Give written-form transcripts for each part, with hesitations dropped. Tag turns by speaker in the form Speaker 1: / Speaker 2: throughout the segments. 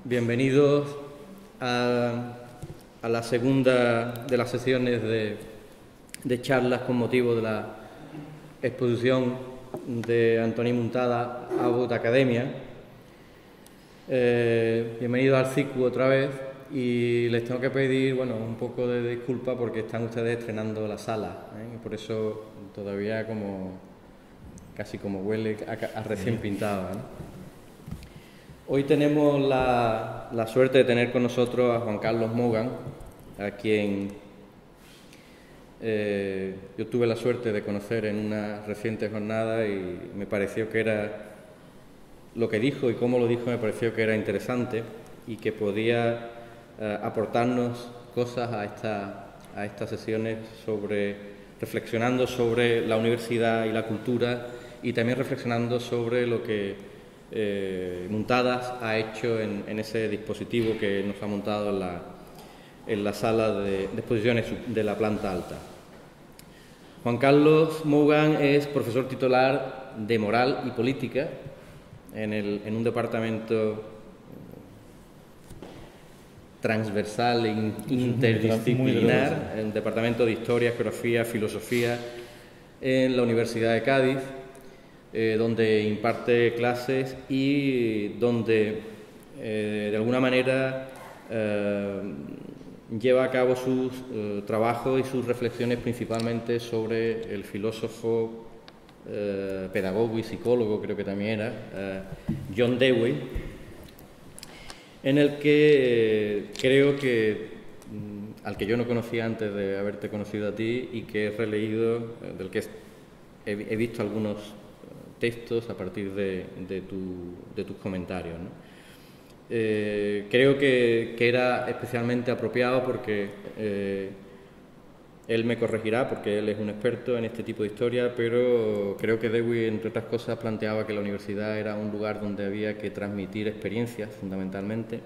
Speaker 1: Bienvenidos a la segunda de las sesiones de charlas con motivo de la exposición de Antoni Muntada Agut Academia. Bienvenidos al CICU otra vez y les tengo que pedir un poco de disculpa porque están ustedes estrenando la sala, y por eso todavía casi como huele a recién pintada, ¿no? Hoy tenemos la suerte de tener con nosotros a Juan Carlos Mogan, a quien yo tuve la suerte de conocer en una reciente jornada y me pareció que era lo que dijo y cómo lo dijo, me pareció que era interesante y que podía aportarnos cosas a estas sesiones reflexionando sobre la universidad y la cultura y también reflexionando sobre lo que Muntadas ha hecho en ese dispositivo que nos ha montado en la sala de exposiciones de la planta alta. Juan Carlos Mogan es profesor titular de Moral y Política en un departamento transversal e interdisciplinar, en un departamento de Historia, Geografía, Filosofía en la Universidad de Cádiz, donde imparte clases y donde de alguna manera lleva a cabo sus trabajos y sus reflexiones principalmente sobre el filósofo, pedagogo y psicólogo, creo que también era, John Dewey, en el que creo que, al que yo no conocía antes de haberte conocido a ti y que he releído, del que he visto algunos textos a partir de tus comentarios, ¿no? Creo que era especialmente apropiado porque él me corregirá porque él es un experto en este tipo de historia, pero creo que Dewey, entre otras cosas, planteaba que la universidad era un lugar donde había que transmitir experiencias, fundamentalmente,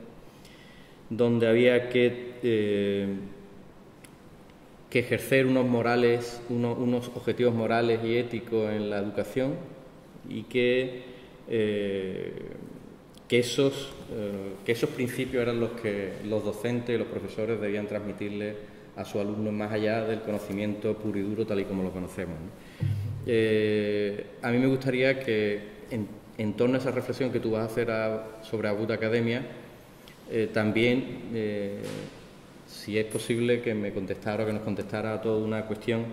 Speaker 1: donde había que ejercer unos objetivos morales y éticos en la educación y que esos principios eran los que los docentes y los profesores debían transmitirle a sus alumnos más allá del conocimiento puro y duro tal y como lo conocemos, ¿no? A mí me gustaría que en torno a esa reflexión que tú vas a hacer sobre Agut Academia, también, si es posible, que me contestara o que nos contestara a toda una cuestión,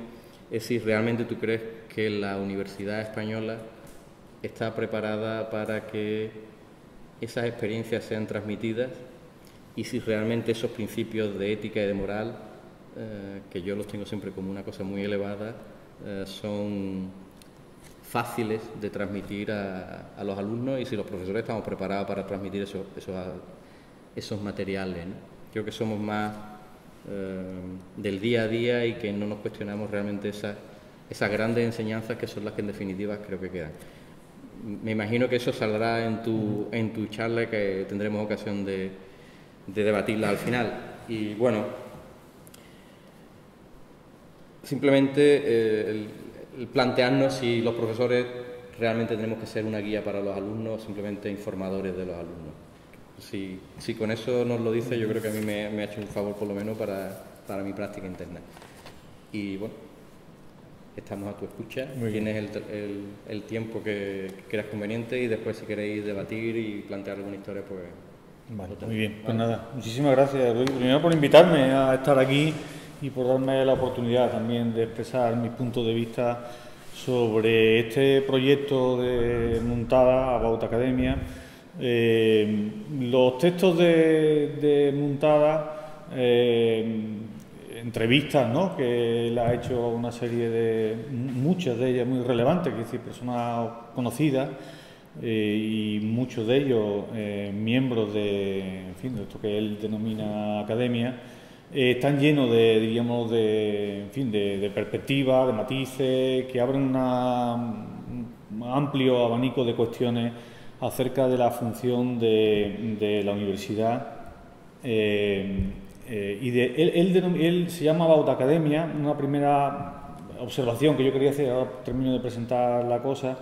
Speaker 1: es si realmente tú crees que la Universidad Española está preparada para que esas experiencias sean transmitidas y si realmente esos principios de ética y de moral, que yo los tengo siempre como una cosa muy elevada, son fáciles de transmitir a los alumnos y si los profesores estamos preparados para transmitir esos materiales, ¿no? Creo que somos más del día a día y que no nos cuestionamos realmente esas grandes enseñanzas que son las que en definitiva creo que quedan. Me imagino que eso saldrá en tu charla, que tendremos ocasión de debatirla al final. Y bueno, simplemente el plantearnos si los profesores realmente tenemos que ser una guía para los alumnos o simplemente informadores de los alumnos. Si con eso nos lo dice, yo creo que a mí me ha hecho un favor por lo menos para mi práctica interna. Y bueno, estamos a tu escucha, tienes el tiempo que creas conveniente y después si queréis debatir y plantear alguna historia, pues...
Speaker 2: Vale, muy bien, pues nada, muchísimas gracias, Luis, primero por invitarme a estar aquí y por darme la oportunidad también de expresar mi punto de vista sobre este proyecto de Muntada Agut Academia. Los textos de Muntada, entrevistas, ¿no?, que él ha hecho una serie muchas de ellas muy relevantes, es decir, personas conocidas y muchos de ellos miembros de esto que él denomina academia, están llenos de perspectivas, de matices, que abren un amplio abanico de cuestiones acerca de la función de la universidad. Él se llama Agut Academia. Una primera observación que yo quería hacer, ahora termino de presentar la cosa,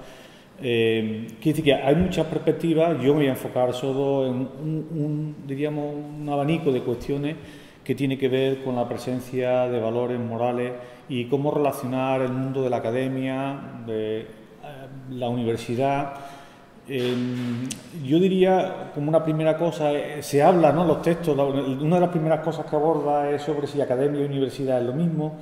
Speaker 2: Quiere decir que hay muchas perspectivas. Yo me voy a enfocar solo en diríamos, un abanico de cuestiones que tiene que ver con la presencia de valores morales y cómo relacionar el mundo de la academia, de la universidad. Yo diría, como una primera cosa, se habla, ¿no?, los textos, una de las primeras cosas que aborda es sobre si academia y universidad es lo mismo.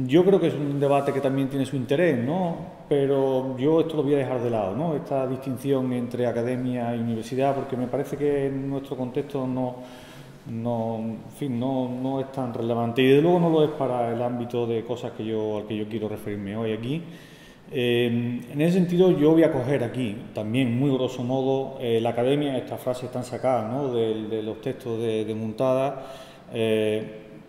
Speaker 2: Yo creo que es un debate que también tiene su interés, ¿no?, pero yo esto lo voy a dejar de lado, ¿no?, esta distinción entre academia y universidad, porque me parece que en nuestro contexto no es tan relevante, y desde luego no lo es para el ámbito de cosas al que yo quiero referirme hoy aquí. En ese sentido, yo voy a coger aquí también, muy grosso modo, la academia, estas frases están sacadas, ¿no?, de los textos de Muntada,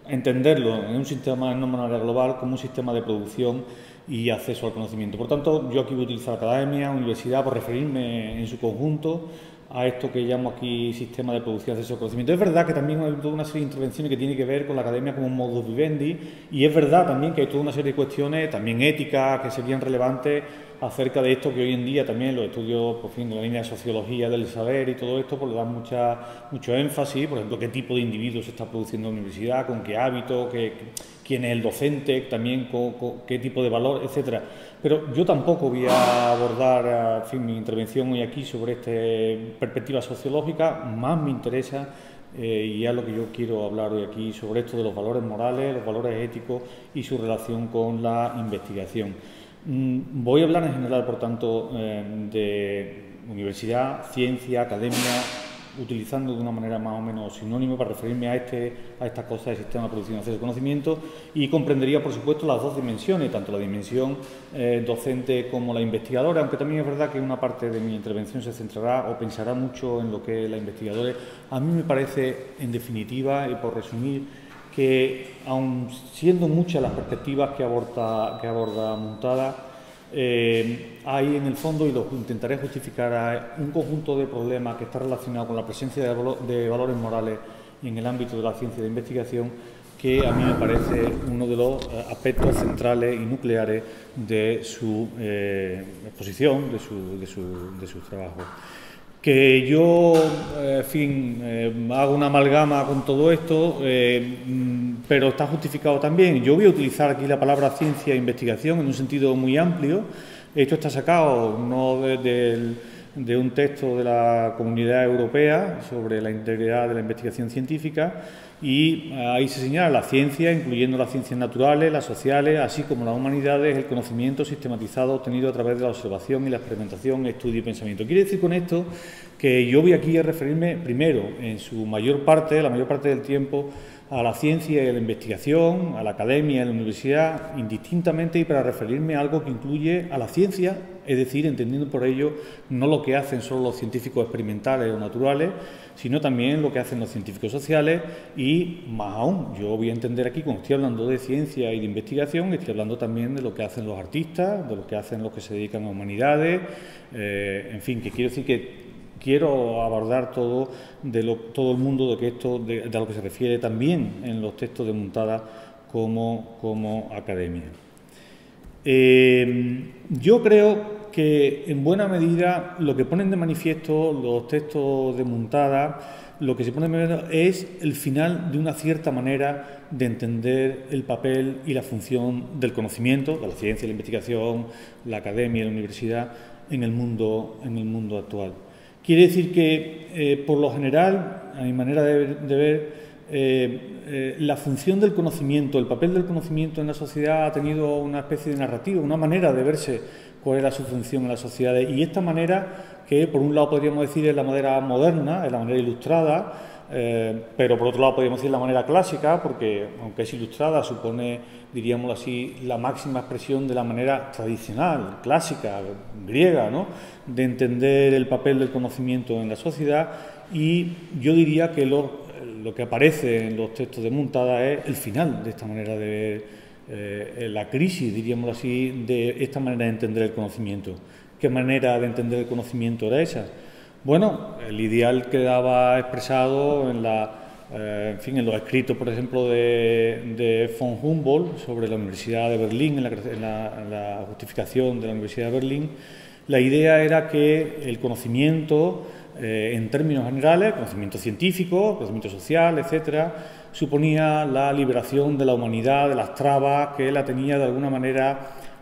Speaker 2: entenderlo en un sistema, en una manera global, como un sistema de producción y acceso al conocimiento. Por tanto, yo aquí voy a utilizar academia, universidad, por referirme en su conjunto a esto que llamo aquí sistema de producción y acceso al conocimiento. Es verdad que también hay toda una serie de intervenciones que tienen que ver con la academia como un modus vivendi, y es verdad también que hay toda una serie de cuestiones también éticas que serían relevantes acerca de esto, que hoy en día también los estudios, por fin, de la línea de sociología del saber y todo esto, pues le dan mucho énfasis, por ejemplo, qué tipo de individuos se está produciendo en la universidad, con qué hábitos, quién es el docente, también con qué tipo de valor, etcétera. Pero yo tampoco voy a abordar, en fin, mi intervención hoy aquí sobre esta perspectiva sociológica. Más me interesa, y es lo que yo quiero hablar hoy aquí, sobre esto de los valores morales, los valores éticos y su relación con la investigación. Voy a hablar en general, por tanto, de universidad, ciencia, academia, utilizando de una manera más o menos sinónima para referirme a estas cosas del sistema de producción y acceso al conocimiento, y comprendería, por supuesto, las dos dimensiones, tanto la dimensión docente como la investigadora, aunque también es verdad que una parte de mi intervención se centrará o pensará mucho en lo que es la investigadora. A mí me parece, en definitiva, y por resumir, que aun siendo muchas las perspectivas que aborda Muntada, hay en el fondo, y lo intentaré justificar, un conjunto de problemas que está relacionado con la presencia de valores morales en el ámbito de la ciencia de investigación, que a mí me parece uno de los aspectos centrales y nucleares de su exposición, de sus trabajos. Que yo, en fin, hago una amalgama con todo esto, pero está justificado también. Yo voy a utilizar aquí la palabra ciencia e investigación en un sentido muy amplio. Esto está sacado no de un texto de la Comunidad Europea sobre la integridad de la investigación científica, y ahí se señala la ciencia, incluyendo las ciencias naturales, las sociales, así como las humanidades, el conocimiento sistematizado obtenido a través de la observación y la experimentación, estudio y pensamiento. Quiere decir con esto que yo voy aquí a referirme primero, en su mayor parte, la mayor parte del tiempo, a la ciencia y a la investigación, a la academia y a la universidad, indistintamente, y para referirme a algo que incluye a la ciencia, es decir, entendiendo por ello no lo que hacen solo los científicos experimentales o naturales, sino también lo que hacen los científicos sociales, y más aún, yo voy a entender aquí, cuando estoy hablando de ciencia y de investigación, estoy hablando también de lo que hacen los artistas, de lo que hacen los que se dedican a humanidades, en fin, que quiero decir que quiero abordar todo el mundo de lo que se refiere también en los textos de Muntada como academia. Yo creo que en buena medida lo que ponen de manifiesto los textos de Muntada, lo que se pone de manifiesto es el final de una cierta manera de entender el papel y la función del conocimiento, de la ciencia, la investigación, la academia, la universidad en el mundo actual. Quiere decir que, por lo general, a mi manera de ver, la función del conocimiento, el papel del conocimiento en la sociedad ha tenido una especie de narrativa, una manera de verse cuál era su función en las sociedades, y esta manera, que por un lado podríamos decir es la manera moderna, es la manera ilustrada, pero por otro lado podríamos decir la manera clásica, porque aunque es ilustrada supone, diríamos así, la máxima expresión de la manera tradicional, clásica, griega, ¿no?, de entender el papel del conocimiento en la sociedad. Y yo diría que lo que aparece en los textos de Muntada es el final de esta manera de ver, la crisis, diríamos así, de esta manera de entender el conocimiento. ¿Qué manera de entender el conocimiento era esa? Bueno, el ideal quedaba expresado en los escritos, por ejemplo, de von Humboldt sobre la Universidad de Berlín, en la justificación de la Universidad de Berlín, La idea era que el conocimiento, en términos generales, conocimiento científico, conocimiento social, etcétera, suponía la liberación de la humanidad de las trabas que la tenía de alguna manera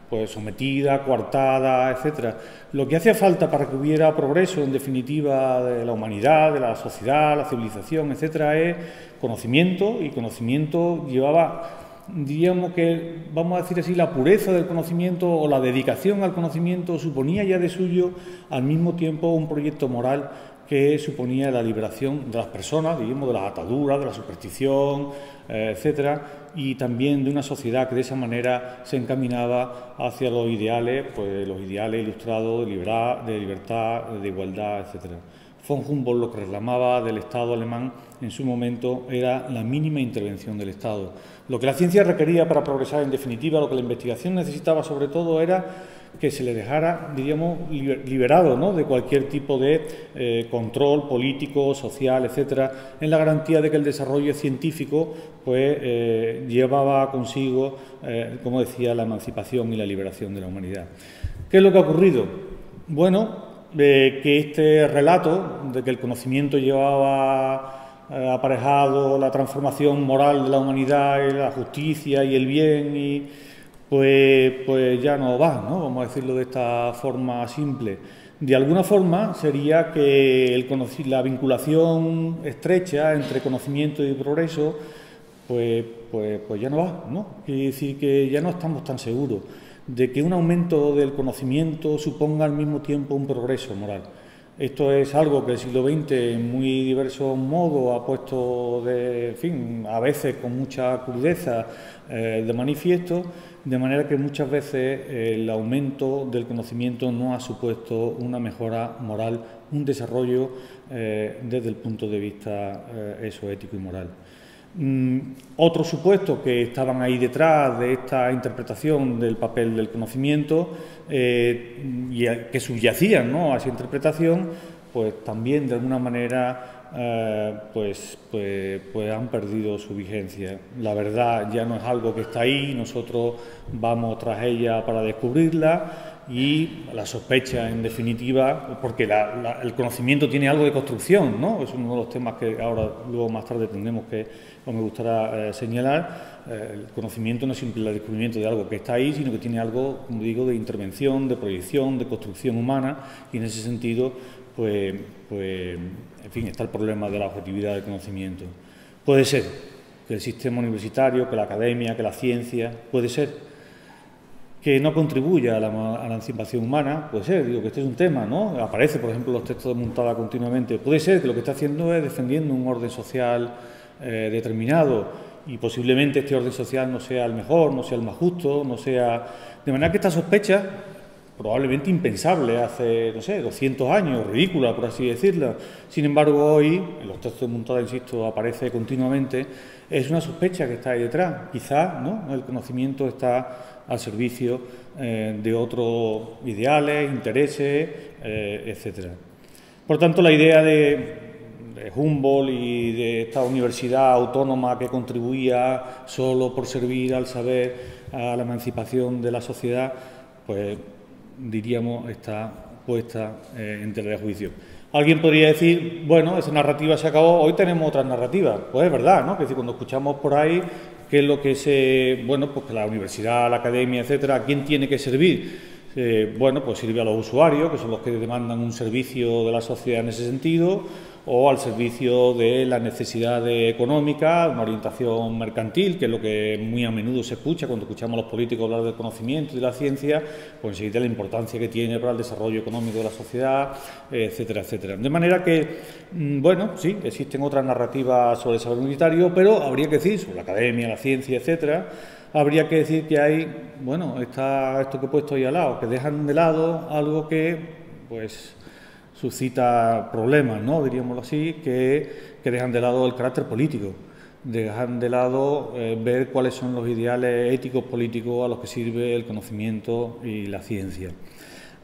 Speaker 2: pues sometida, coartada, etcétera. Lo que hacía falta para que hubiera progreso, en definitiva, de la humanidad, de la sociedad, la civilización, etcétera, es conocimiento, y conocimiento llevaba, diríamos que, vamos a decir así, la pureza del conocimiento o la dedicación al conocimiento suponía ya de suyo al mismo tiempo un proyecto moral que suponía la liberación de las personas, digamos, de las ataduras, de la superstición, etcétera, y también de una sociedad que de esa manera se encaminaba hacia los ideales, pues los ideales ilustrados de libertad, de igualdad, etcétera. Von Humboldt lo que reclamaba del Estado alemán en su momento era la mínima intervención del Estado. Lo que la ciencia requería para progresar, en definitiva, lo que la investigación necesitaba sobre todo era que se le dejara, diríamos, liberado, ¿no?, de cualquier tipo de control político, social, etcétera, en la garantía de que el desarrollo científico pues llevaba consigo, como decía, la emancipación y la liberación de la humanidad. ¿Qué es lo que ha ocurrido? Bueno, que este relato de que el conocimiento llevaba aparejado la transformación moral de la humanidad y la justicia y el bien, y pues ya no va, ¿no? Vamos a decirlo de esta forma simple. De alguna forma sería que la vinculación estrecha entre conocimiento y progreso pues ya no va, ¿no? Quiere decir que ya no estamos tan seguros de que un aumento del conocimiento suponga al mismo tiempo un progreso moral. Esto es algo que el siglo XX en muy diversos modos ha puesto, a veces con mucha crudeza, de manifiesto, de manera que muchas veces el aumento del conocimiento no ha supuesto una mejora moral, un desarrollo desde el punto de vista ético y moral. Otros supuestos que estaban ahí detrás de esta interpretación del papel del conocimiento y que subyacían, ¿no?, a esa interpretación, pues también de alguna manera pues han perdido su vigencia. La verdad ya no es algo que está ahí, nosotros vamos tras ella para descubrirla, y la sospecha, en definitiva, porque el conocimiento tiene algo de construcción, ¿no? Es uno de los temas que ahora, luego más tarde, tendremos que, o me gustará señalar. El conocimiento no es simplemente el descubrimiento de algo que está ahí, sino que tiene algo, como digo, de intervención, de proyección, de construcción humana, y en ese sentido, pues en fin, está el problema de la objetividad del conocimiento. Puede ser que el sistema universitario, que la academia, que la ciencia, puede ser que no contribuya a la emancipación humana, puede ser, digo que este es un tema, ¿no? Aparece, por ejemplo, en los textos de Muntada continuamente. Puede ser que lo que está haciendo es defendiendo un orden social determinado, y posiblemente este orden social no sea el mejor, no sea el más justo, no sea... De manera que esta sospecha, probablemente impensable hace, no sé, 200 años, ridícula, por así decirlo. Sin embargo, hoy, en los textos de Muntada, insisto, aparece continuamente, es una sospecha que está ahí detrás. Quizá, ¿no?, el conocimiento está al servicio de otros ideales, intereses, etcétera. Por tanto, la idea de Humboldt y de esta universidad autónoma que contribuía solo por servir al saber a la emancipación de la sociedad, pues diríamos está puesta en tela de juicio. Alguien podría decir, bueno, esa narrativa se acabó, hoy tenemos otra narrativa. Pues es verdad, ¿no? Que es decir, cuando escuchamos por ahí qué es lo que bueno, pues que la universidad, la academia, etcétera, ¿a quién tiene que servir? Bueno, pues sirve a los usuarios, que son los que demandan un servicio de la sociedad en ese sentido, o al servicio de las necesidades económicas, una orientación mercantil, que es lo que muy a menudo se escucha cuando escuchamos a los políticos hablar del conocimiento y de la ciencia, pues enseguida la importancia que tiene para el desarrollo económico de la sociedad, etcétera, etcétera. De manera que, bueno, sí, existen otras narrativas sobre el saber universitario, pero habría que decir, sobre la academia, la ciencia, etcétera, habría que decir que hay, bueno, está esto que he puesto ahí al lado, que dejan de lado algo que, pues, suscita problemas, ¿no?, diríamoslo así, que dejan de lado el carácter político, dejan de lado ver cuáles son los ideales éticos políticos a los que sirve el conocimiento y la ciencia.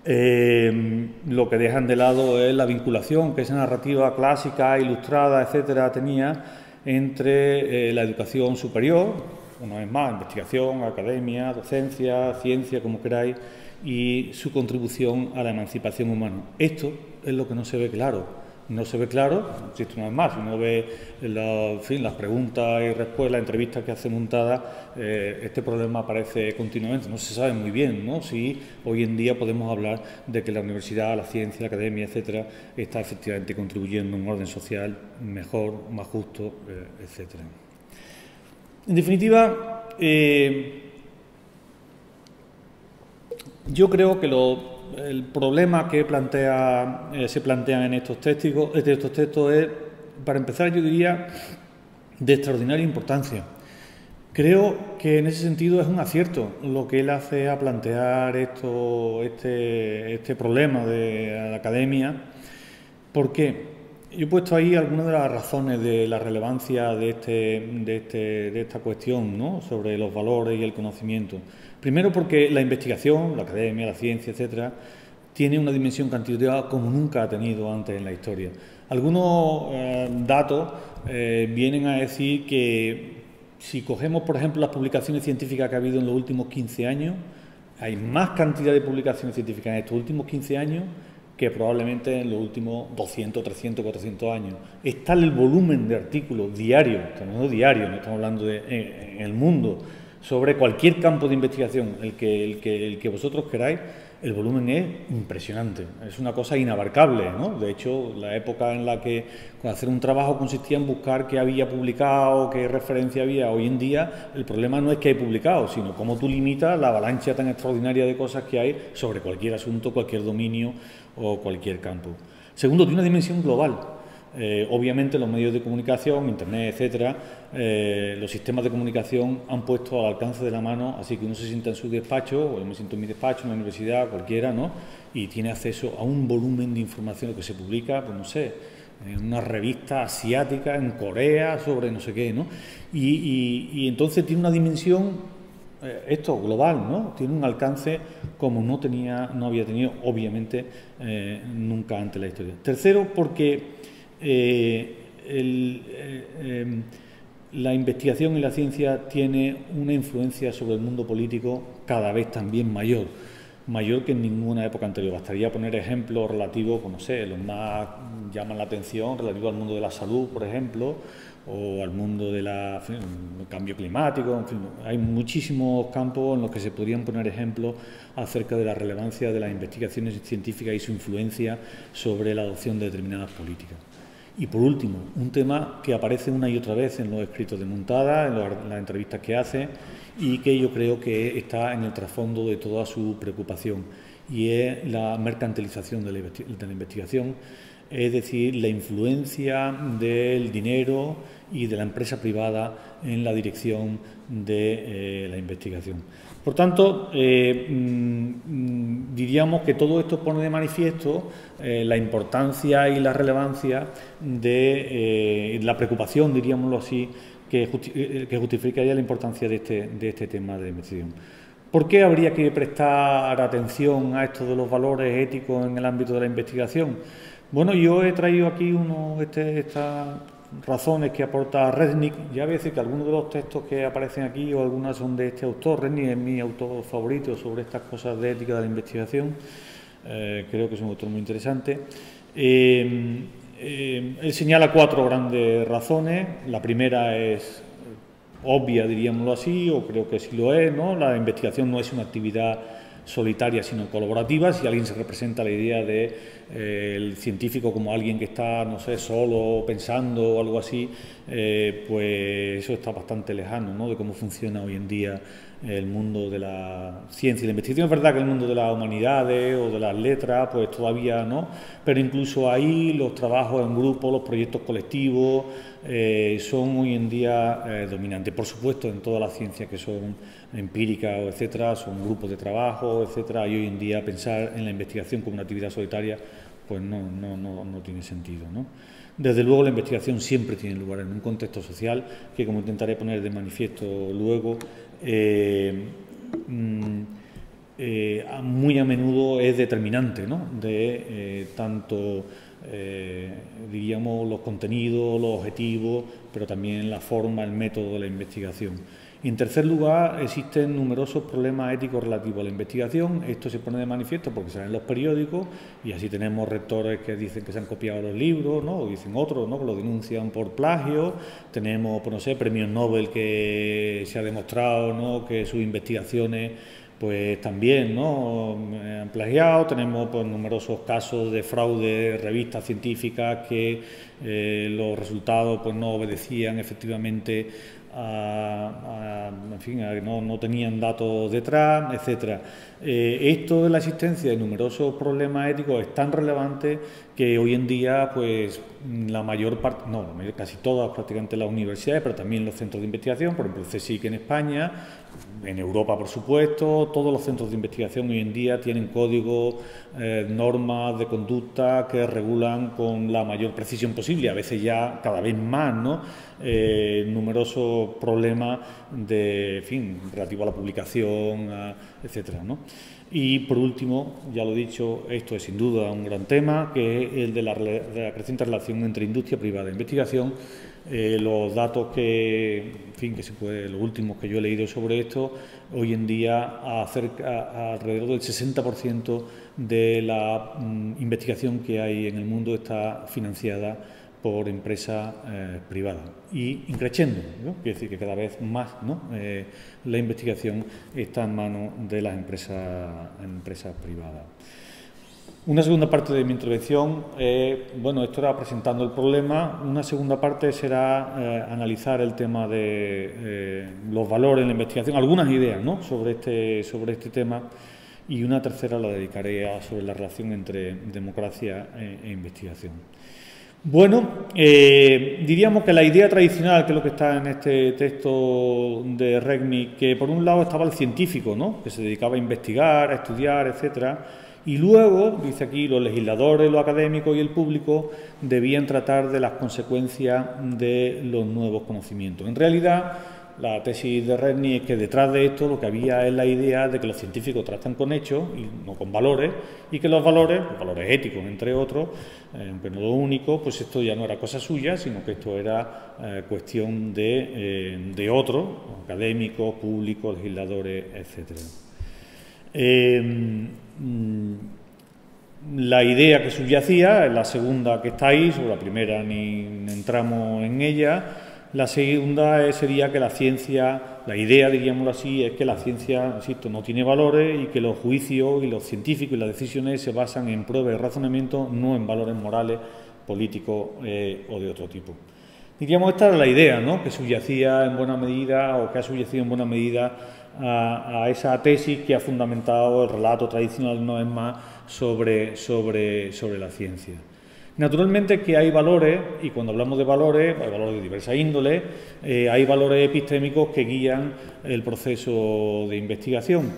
Speaker 2: Lo que dejan de lado es la vinculación que esa narrativa clásica, ilustrada, etcétera, tenía entre la educación superior, una vez más, investigación, academia, docencia, ciencia, como queráis, y su contribución a la emancipación humana. Esto es lo que no se ve claro. No se ve claro, insisto una vez más, si uno ve las preguntas y respuestas, las entrevistas que hace Muntada, este problema aparece continuamente. No se sabe muy bien, ¿no?, si hoy en día podemos hablar de que la universidad, la ciencia, la academia, etcétera, está efectivamente contribuyendo a un orden social mejor, más justo, etcétera. En definitiva, yo creo que el problema que se plantea en estos textos es, para empezar, yo diría, de extraordinaria importancia. Creo que en ese sentido es un acierto lo que él hace a plantear este problema de la academia. ¿Por qué? Yo he puesto ahí algunas de las razones de la relevancia de esta cuestión, ¿no?, sobre los valores y el conocimiento. Primero, porque la investigación, la academia, la ciencia, etcétera, tiene una dimensión cuantitativa como nunca ha tenido antes en la historia. Algunos datos vienen a decir que si cogemos, por ejemplo, las publicaciones científicas que ha habido en los últimos 15 años, hay más cantidad de publicaciones científicas en estos últimos 15 años que probablemente en los últimos 200, 300, 400 años. Es tal el volumen de artículos diarios, no estamos hablando en el mundo, sobre cualquier campo de investigación, el que vosotros queráis, el volumen es impresionante, es una cosa inabarcable, ¿no? De hecho, la época en la que hacer un trabajo consistía en buscar qué había publicado, qué referencia había, hoy en día el problema no es que hay publicado, sino cómo tú limitas la avalancha tan extraordinaria de cosas que hay sobre cualquier asunto, cualquier dominio o cualquier campo. Segundo, tiene una dimensión global. Obviamente los medios de comunicación, internet, etcétera, los sistemas de comunicación han puesto al alcance de la mano, así que uno se sienta en su despacho, o yo me siento en mi despacho, en la universidad, cualquiera, ¿no?, y tiene acceso a un volumen de información que se publica, pues no sé, en una revista asiática, en Corea, sobre no sé qué, ¿no? Y entonces tiene una dimensión, global, ¿no?, tiene un alcance como no había tenido, obviamente, nunca antes en la historia. Tercero, porque la investigación y la ciencia tiene una influencia sobre el mundo político cada vez también mayor que en ninguna época anterior. Bastaría poner ejemplos relativos, pues no sé, los más llaman la atención, relativos al mundo de la salud, por ejemplo, o al mundo del cambio climático. En fin, hay muchísimos campos en los que se podrían poner ejemplos acerca de la relevancia de las investigaciones científicas y su influencia sobre la adopción de determinadas políticas. Y por último, un tema que aparece una y otra vez en los escritos de Muntada, en las entrevistas que hace, y que yo creo que está en el trasfondo de toda su preocupación, y es la mercantilización de la investigación, es decir, la influencia del dinero y de la empresa privada en la dirección de la investigación. Por tanto, diríamos que todo esto pone de manifiesto la importancia y la relevancia de la preocupación, diríamoslo así, que justificaría la importancia de este tema de investigación. ¿Por qué habría que prestar atención a esto de los valores éticos en el ámbito de la investigación? Bueno, yo he traído aquí estas razones que aporta Resnick. Ya voy a decir que algunos de los textos que aparecen aquí, o algunas son de este autor. Resnick es mi autor favorito sobre estas cosas de ética de la investigación. Creo que es un autor muy interesante. Él señala 4 grandes razones. La primera es obvia, diríamoslo así, o creo que sí lo es, ¿no? La investigación no es una actividad solitaria, sino colaborativa. Si alguien se representa la idea de el científico como alguien que está, no sé, solo pensando o algo así, pues eso está bastante lejano, ¿no?, de cómo funciona hoy en día el mundo de la ciencia y la investigación. Es verdad que el mundo de las humanidades o de las letras, pues todavía no, pero incluso ahí los trabajos en grupo, los proyectos colectivos son hoy en día dominantes. Por supuesto, en todas las ciencias que son empíricas, etcétera, son grupos de trabajo, etcétera, y hoy en día pensar en la investigación como una actividad solitaria, pues no tiene sentido, ¿no? Desde luego la investigación siempre tiene lugar en un contexto social que, como intentaré poner de manifiesto luego, muy a menudo es determinante, ¿no?, de tanto diríamos, los contenidos, los objetivos, pero también la forma, el método de la investigación. Y en tercer lugar, existen numerosos problemas éticos relativos a la investigación. Esto se pone de manifiesto porque salen los periódicos y así tenemos rectores que dicen que se han copiado los libros, ¿no? O dicen otros, ¿no?, que lo denuncian por plagio. Tenemos, pues no sé, premios Nobel que se ha demostrado, ¿no?, que sus investigaciones pues también, ¿no?, han plagiado. Tenemos pues numerosos casos de fraude de revistas científicas que los resultados pues no obedecían efectivamente en fin, no tenían datos detrás, etcétera. Esto de la existencia de numerosos problemas éticos es tan relevante que hoy en día, pues la mayor parte, no, casi todas prácticamente las universidades, pero también los centros de investigación, por ejemplo el CSIC en España, en Europa por supuesto, todos los centros de investigación hoy en día tienen códigos, normas de conducta que regulan con la mayor precisión posible, a veces ya cada vez más, ¿no?, numerosos problemas de, en fin, relativo a la publicación, etcétera, ¿no? Y por último, ya lo he dicho, esto es sin duda un gran tema, que es el de la creciente relación entre industria privada e investigación. Los datos que, en fin, los últimos que yo he leído sobre esto, hoy en día alrededor del 60% de la investigación que hay en el mundo está financiada por empresas privadas y increciendo, ¿no? Quiere decir que cada vez más, ¿no?, la investigación está en manos de las empresas privadas. Una segunda parte de mi intervención, bueno, esto era presentando el problema. Una segunda parte será analizar el tema de los valores en la investigación, algunas ideas, ¿no?, sobre este tema, y una tercera la dedicaré sobre la relación entre democracia e investigación. Bueno, diríamos que la idea tradicional, que es lo que está en este texto de Regnick, que por un lado estaba el científico, ¿no?, que se dedicaba a investigar, a estudiar, etcétera, y luego, dice aquí, los legisladores, los académicos y el público debían tratar de las consecuencias de los nuevos conocimientos. En realidad, la tesis de Regnick es que detrás de esto lo que había es la idea de que los científicos tratan con hechos y no con valores, y que los valores éticos entre otros, pero no lo único, pues esto ya no era cosa suya, sino que esto era cuestión de otros, académicos, públicos, legisladores, etcétera. La idea que subyacía es la segunda que está ahí, sobre la primera ni entramos en ella. La segunda sería que la ciencia, la idea, diríamoslo así, es que la ciencia, insisto, no tiene valores y que los juicios y los científicos y las decisiones se basan en pruebas y razonamiento, no en valores morales, políticos o de otro tipo. Diríamos, esta era la idea, ¿no?, que subyacía en buena medida, o que ha subyacido en buena medida a esa tesis que ha fundamentado el relato tradicional, una vez más, sobre la ciencia. Naturalmente que hay valores, y cuando hablamos de valores, hay valores de diversa índole, hay valores epistémicos que guían el proceso de investigación.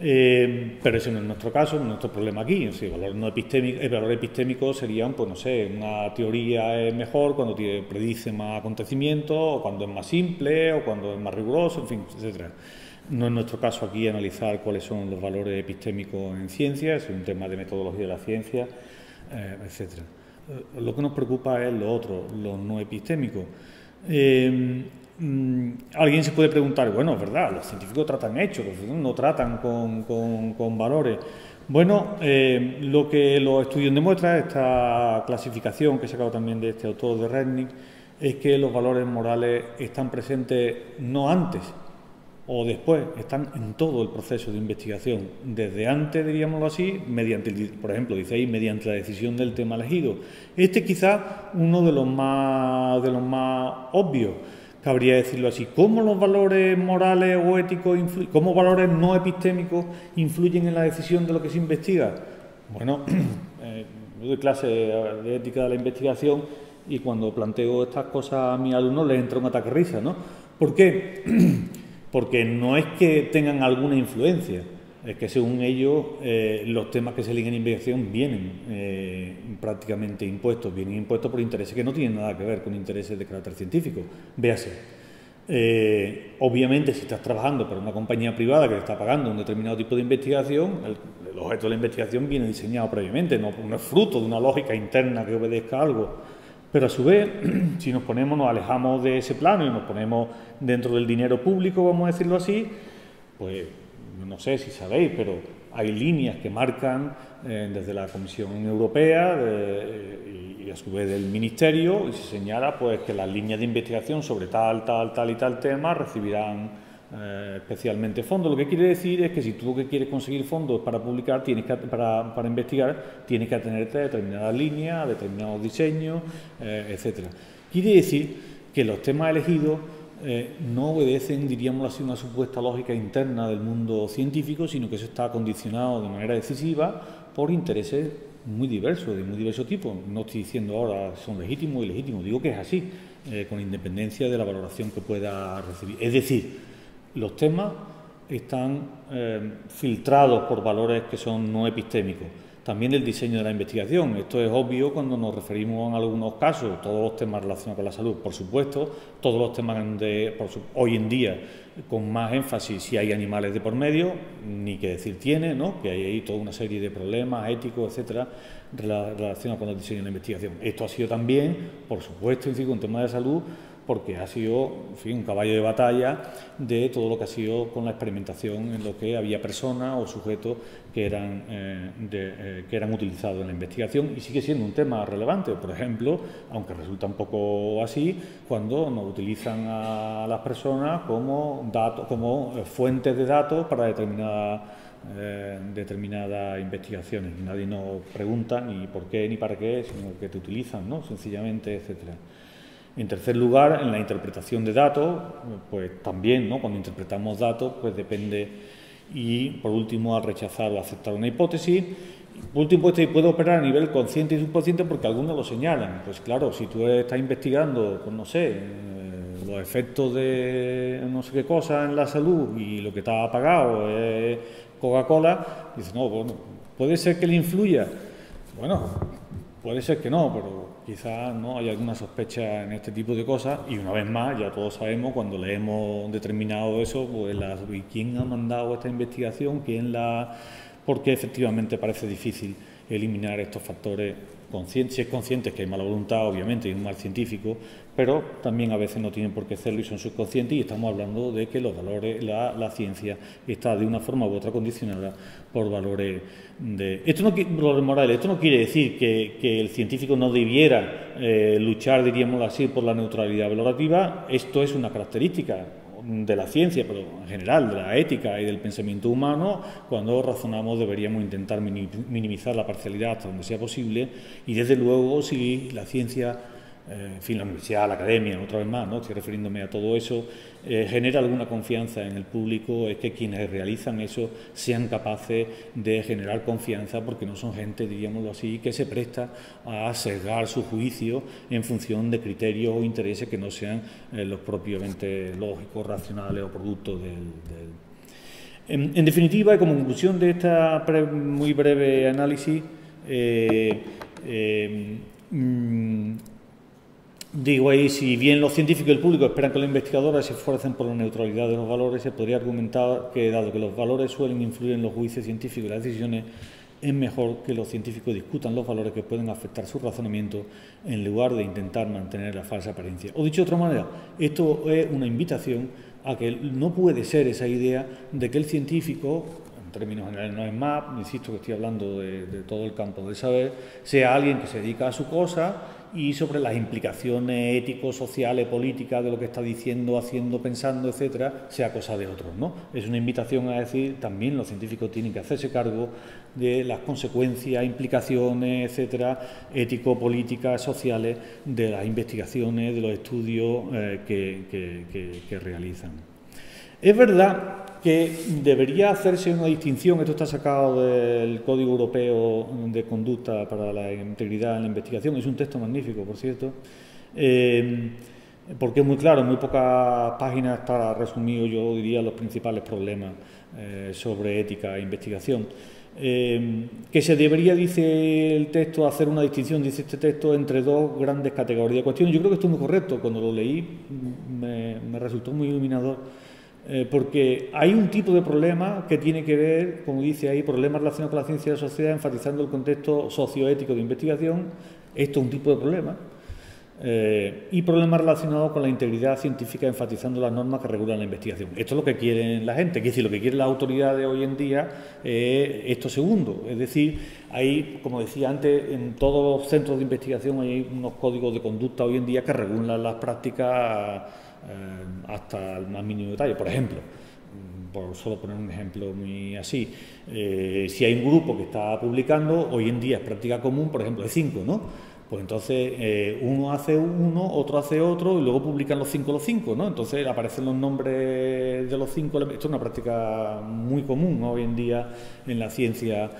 Speaker 2: Pero ese no es nuestro caso, no es nuestro problema aquí. O sea, valores epistémicos serían, pues no sé, una teoría es mejor cuando predice más acontecimientos, o cuando es más simple, o cuando es más riguroso, en fin, etcétera. No es nuestro caso aquí analizar cuáles son los valores epistémicos en ciencia, es un tema de metodología de la ciencia, etcétera. Lo que nos preocupa es lo otro, lo no epistémico. Alguien se puede preguntar, bueno, es verdad, los científicos tratan hechos, los científicos no tratan con valores. Bueno, lo que los estudios demuestran, esta clasificación que he sacado también de este autor de Regnick, es que los valores morales están presentes no antes o después, están en todo el proceso de investigación, desde antes, diríamoslo así, mediante, por ejemplo, dice ahí, mediante la decisión del tema elegido. Este es quizás uno de los más obvios, cabría decirlo así. ¿Cómo los valores morales o éticos, cómo valores no epistémicos influyen en la decisión de lo que se investiga? Bueno, yo doy clase de ética de la investigación y cuando planteo estas cosas a mis alumnos les entra un ataque de risa, ¿no? ¿Por qué? Porque no es que tengan alguna influencia, es que según ellos los temas que se eligen en investigación vienen prácticamente impuestos, vienen impuestos por intereses que no tienen nada que ver con intereses de carácter científico. Véase, Obviamente, si estás trabajando para una compañía privada que te está pagando un determinado tipo de investigación, el objeto de la investigación viene diseñado previamente, no es fruto de una lógica interna que obedezca a algo. Pero a su vez, si nos alejamos de ese plano y nos ponemos dentro del dinero público, vamos a decirlo así, pues no sé si sabéis, pero hay líneas que marcan desde la Comisión Europea y a su vez del Ministerio, y se señala pues que las líneas de investigación sobre tal y tal tema recibirán especialmente fondos. Lo que quiere decir es que si tú lo que quieres conseguir fondos para publicar, para investigar, tienes que atenerte a determinadas líneas, a determinados diseños, etcétera. Quiere decir que los temas elegidos no obedecen, diríamos así, una supuesta lógica interna del mundo científico, sino que eso está condicionado de manera decisiva por intereses muy diversos, de muy diverso tipo. No estoy diciendo ahora son legítimos o ilegítimos, digo que es así, con independencia de la valoración que pueda recibir. Es decir, los temas están filtrados por valores que son no epistémicos. También el diseño de la investigación. Esto es obvio cuando nos referimos en algunos casos, todos los temas relacionados con la salud, por supuesto, todos los temas hoy en día con más énfasis si hay animales de por medio, ni qué decir tiene, ¿no? Que hay ahí toda una serie de problemas éticos, etcétera, relacionados con el diseño de la investigación. Esto ha sido también, por supuesto, un tema de salud, porque ha sido, en fin, un caballo de batalla de todo lo que ha sido con la experimentación en lo que había personas o sujetos que eran utilizados en la investigación, y sigue siendo un tema relevante. Por ejemplo, aunque resulta un poco así, cuando nos utilizan a las personas como fuentes de datos para determinadas investigaciones, y nadie nos pregunta ni por qué ni para qué, sino que te utilizan, ¿no? Sencillamente, etcétera. En tercer lugar, en la interpretación de datos, pues también, ¿no? Cuando interpretamos datos, pues depende. Y por último, al rechazar o aceptar una hipótesis. Por último, este puede operar a nivel consciente y subconsciente porque algunos lo señalan. Pues claro, si tú estás investigando, pues no sé, los efectos de no sé qué cosa en la salud y lo que te ha pagado es Coca-Cola, dices, no, bueno, puede ser que le influya. Bueno, puede ser que no, pero quizás no hay alguna sospecha en este tipo de cosas, y una vez más, ya todos sabemos, cuando leemos determinado eso, pues ¿quién ha mandado esta investigación? Porque efectivamente parece difícil eliminar estos factores conscientes, si es conscientes que hay mala voluntad, obviamente, y un mal científico, pero también a veces no tienen por qué hacerlo y son subconscientes, y estamos hablando de que los valores, la ciencia está de una forma u otra condicionada por valores valores morales. Esto no quiere decir que el científico no debiera luchar, diríamos así, por la neutralidad valorativa. Esto es una característica de la ciencia, pero en general de la ética y del pensamiento humano. Cuando razonamos deberíamos intentar minimizar la parcialidad hasta donde sea posible, y desde luego si la ciencia, en fin, la universidad, la academia, otra vez más, ¿no? Estoy refiriéndome a todo eso, genera alguna confianza en el público, es que quienes realizan eso sean capaces de generar confianza, porque no son gente, diríamoslo así, que se presta a sesgar su juicio en función de criterios o intereses que no sean los propiamente lógicos, racionales o productos En definitiva, y como conclusión de esta muy breve análisis, digo ahí, si bien los científicos y el público esperan que los investigadores se esfuercen por la neutralidad de los valores, se podría argumentar que, dado que los valores suelen influir en los juicios científicos y las decisiones, es mejor que los científicos discutan los valores que pueden afectar su razonamiento en lugar de intentar mantener la falsa apariencia. O dicho de otra manera, esto es una invitación a que no puede ser esa idea de que el científico, en términos generales no es más, insisto que estoy hablando de todo el campo del saber, sea alguien que se dedica a su cosa y sobre las implicaciones éticos, sociales, políticas de lo que está diciendo, haciendo, pensando, etcétera, sea cosa de otros, ¿no? Es una invitación a decir, también los científicos tienen que hacerse cargo de las consecuencias, implicaciones, etcétera, ético, políticas, sociales, de las investigaciones, de los estudios que realizan. Es verdad que debería hacerse una distinción, esto está sacado del Código Europeo de Conducta para la Integridad en la Investigación, es un texto magnífico, por cierto, porque es muy claro, en muy pocas páginas está resumido, yo diría, los principales problemas sobre ética e investigación. que se debería, dice el texto, hacer una distinción, dice este texto, entre dos grandes categorías de cuestiones. Yo creo que esto es muy correcto. Cuando lo leí me resultó muy iluminador, porque hay un tipo de problema que tiene que ver, como dice ahí, problemas relacionados con la ciencia y la sociedad, enfatizando el contexto socioético de investigación. Esto es un tipo de problema. Y problemas relacionados con la integridad científica, enfatizando las normas que regulan la investigación. Esto es lo que quieren la gente, es decir, lo que quieren las autoridades hoy en día es esto segundo. Es decir, hay, como decía antes, en todos los centros de investigación hay unos códigos de conducta hoy en día que regulan las prácticas hasta el más mínimo detalle. Por ejemplo, por solo poner un ejemplo muy así, si hay un grupo que está publicando, hoy en día es práctica común, por ejemplo, de 5, ¿no? Pues entonces uno hace uno, otro hace otro y luego publican los cinco, ¿no? Entonces aparecen los nombres de los 5. Esto es una práctica muy común, ¿no?, hoy en día en la ciencia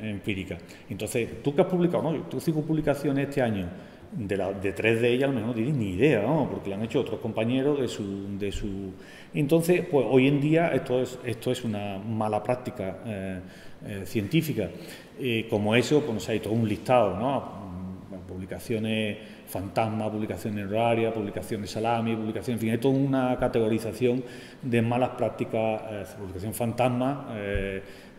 Speaker 2: empírica. Entonces, tú que has publicado, ¿no? Tú 5 publicaciones este año, de 3 de ellas a lo mejor no tienes ni idea, ¿no?, porque lo han hecho otros compañeros de su... Entonces, pues hoy en día esto es una mala práctica científica. Como eso, pues hay todo un listado, ¿no? Publicaciones fantasma, publicaciones horarias, publicaciones salami, publicaciones, en fin, hay toda una categorización de malas prácticas, publicación fantasma,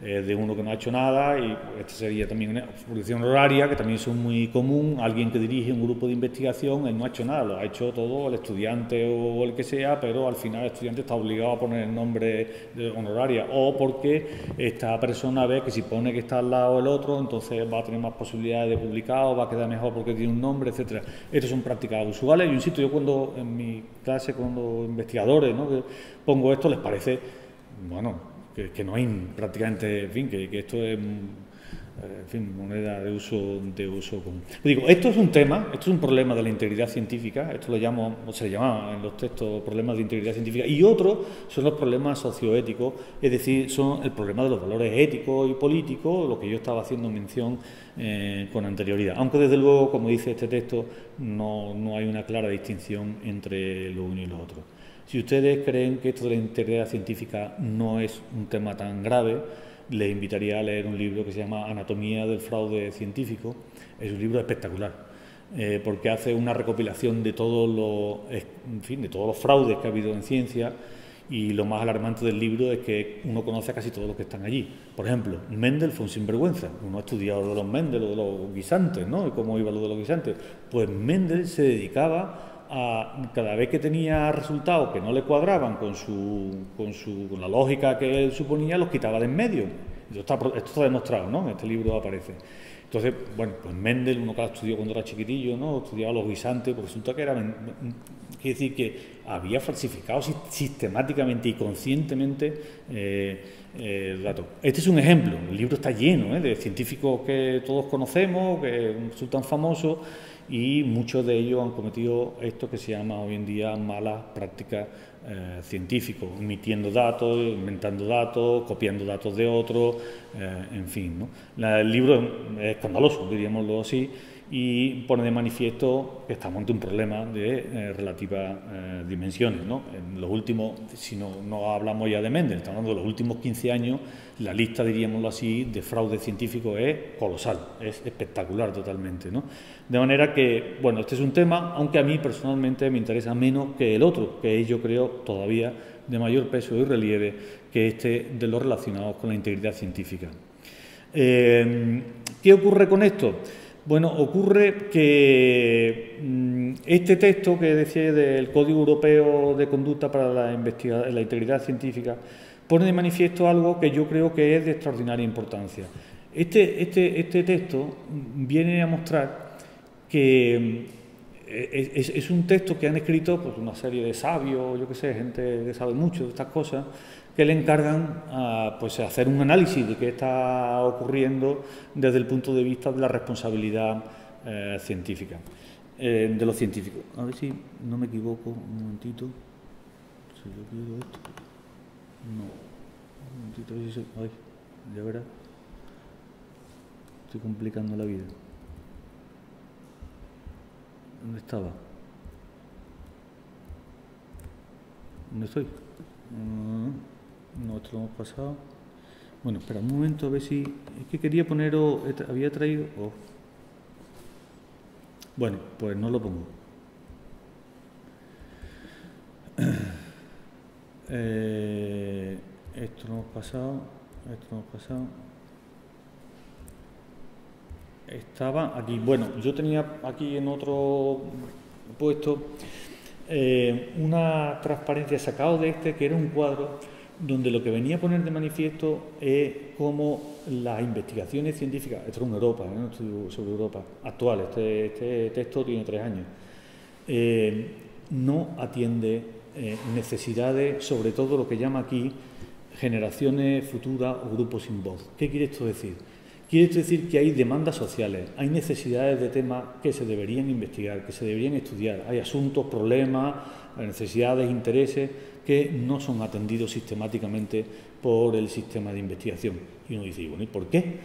Speaker 2: de uno que no ha hecho nada, y esta sería también una publicación horaria, que también son muy común, alguien que dirige un grupo de investigación, él no ha hecho nada, lo ha hecho todo el estudiante o el que sea, pero al final el estudiante está obligado a poner el nombre de honoraria, o porque esta persona ve que si pone que está al lado el otro, entonces va a tener más posibilidades de publicar, o va a quedar mejor porque tiene un nombre, etcétera. Estas son prácticas usuales. Yo insisto, yo cuando en mi clase con los investigadores, ¿no?, que pongo esto, les parece, bueno, que no hay prácticamente, en fin, que esto es, en fin, moneda de uso común. Digo, esto es un tema, esto es un problema de la integridad científica, esto lo llamo, o se le llama en los textos problemas de integridad científica, y otros son los problemas socioéticos, es decir, son el problema de los valores éticos y políticos, lo que yo estaba haciendo mención con anterioridad, aunque desde luego, como dice este texto, no hay una clara distinción entre lo uno y lo otro. Si ustedes creen que esto de la integridad científica no es un tema tan grave, les invitaría a leer un libro que se llama Anatomía del fraude científico. Es un libro espectacular, porque hace una recopilación de todos los fraudes que ha habido en ciencia, y lo más alarmante del libro es que uno conoce a casi todos los que están allí. Por ejemplo, Mendel fue un sinvergüenza. Uno ha estudiado de los Mendel o de los guisantes, ¿no?, y cómo iba lo de los guisantes. Pues Mendel se dedicaba a, cada vez que tenía resultados que no le cuadraban con la lógica que él suponía, los quitaba de en medio. Esto está demostrado, ¿no?, en este libro aparece. Entonces, bueno, pues Mendel, uno que estudió cuando era chiquitillo, ¿no?, estudiaba los guisantes, pues resulta que quiere decir que había falsificado sistemáticamente y conscientemente datos. Este es un ejemplo. El libro está lleno de científicos que todos conocemos, que resultan famosos, y muchos de ellos han cometido esto que se llama hoy en día malas prácticas científicas, omitiendo datos, inventando datos, copiando datos de otros, en fin, ¿no? El libro es escandaloso, diríamoslo así, y pone de manifiesto que estamos ante un problema de relativas dimensiones, ¿no? En los últimos, si no hablamos ya de Mendel, estamos hablando de los últimos 15 años, la lista, diríamoslo así, de fraude científico es colosal, es espectacular totalmente, ¿no? De manera que, bueno, este es un tema, aunque a mí personalmente me interesa menos que el otro, que es, yo creo, todavía de mayor peso y relieve que este de los relacionados con la integridad científica. ¿Qué ocurre con esto? Bueno, ocurre que este texto que decía del Código Europeo de Conducta para la Integridad Científica pone de manifiesto algo que yo creo que es de extraordinaria importancia. Este texto viene a mostrar que es un texto que han escrito pues, una serie de sabios, yo qué sé, gente que sabe mucho de estas cosas, que le encargan pues, hacer un análisis de qué está ocurriendo desde el punto de vista de la responsabilidad científica, de los científicos. A ver si no me equivoco, un momentito. Si yo quiero esto. No. Un momentito, a ver si se... Ay, ya verás. Estoy complicando la vida. ¿Dónde estaba? ¿Dónde estoy? No, esto lo hemos pasado. Bueno, espera un momento a ver si... Es que quería poneros... Había traído... Oh. Bueno, pues no lo pongo. Esto lo hemos pasado. Estaba aquí. Bueno, yo tenía aquí en otro puesto una transparencia sacado de este, que era un cuadro donde lo que venía a poner de manifiesto es cómo las investigaciones científicas, esto es en Europa, un estudio sobre Europa actual, este texto tiene 3 años, no atiende necesidades, sobre todo lo que llama aquí generaciones futuras o grupos sin voz. ¿Qué quiere esto decir? Quiere esto decir que hay demandas sociales, hay necesidades de temas que se deberían investigar, que se deberían estudiar, hay asuntos, problemas, necesidades, intereses que no son atendidos sistemáticamente por el sistema de investigación. Y uno dice, bueno, ¿y por qué?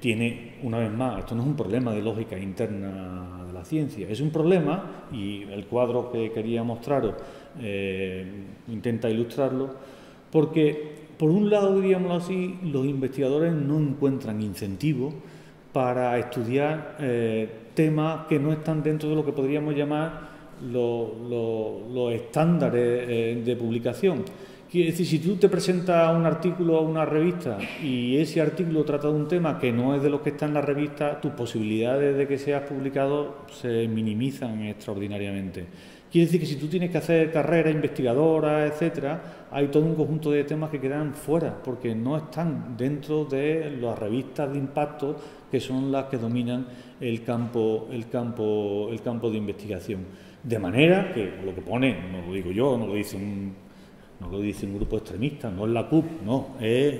Speaker 2: Tiene, una vez más, esto no es un problema de lógica interna de la ciencia, es un problema, y el cuadro que quería mostraros intenta ilustrarlo, porque, por un lado, diríamoslo así, los investigadores no encuentran incentivos para estudiar temas que no están dentro de lo que podríamos llamar los estándares de publicación. Quiere decir, si tú te presentas un artículo a una revista y ese artículo trata de un tema que no es de lo que está en la revista, tus posibilidades de que seas publicado se minimizan extraordinariamente. Quiere decir que si tú tienes que hacer carrera investigadora, etcétera, hay todo un conjunto de temas que quedan fuera, porque no están dentro de las revistas de impacto, que son las que dominan el campo de investigación. De manera que lo que pone, no lo digo yo, no lo dice un grupo extremista, no es la CUP, no, es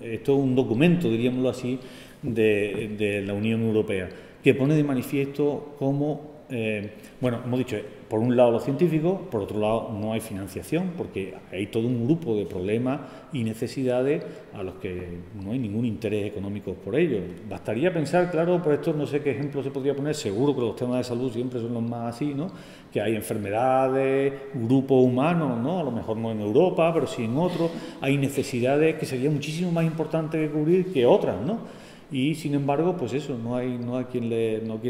Speaker 2: esto es un documento, diríamoslo así, de la Unión Europea, que pone de manifiesto cómo, bueno, hemos dicho, por un lado los científicos, por otro lado no hay financiación, porque hay todo un grupo de problemas y necesidades a los que no hay ningún interés económico por ello. Bastaría pensar, claro, por esto no sé qué ejemplo se podría poner, seguro que los temas de salud siempre son los más así, ¿no? Que hay enfermedades, grupos humanos, ¿no? A lo mejor no en Europa, pero sí en otros, hay necesidades que serían muchísimo más importantes que cubrir que otras, ¿no? Y sin embargo, pues eso, no hay quien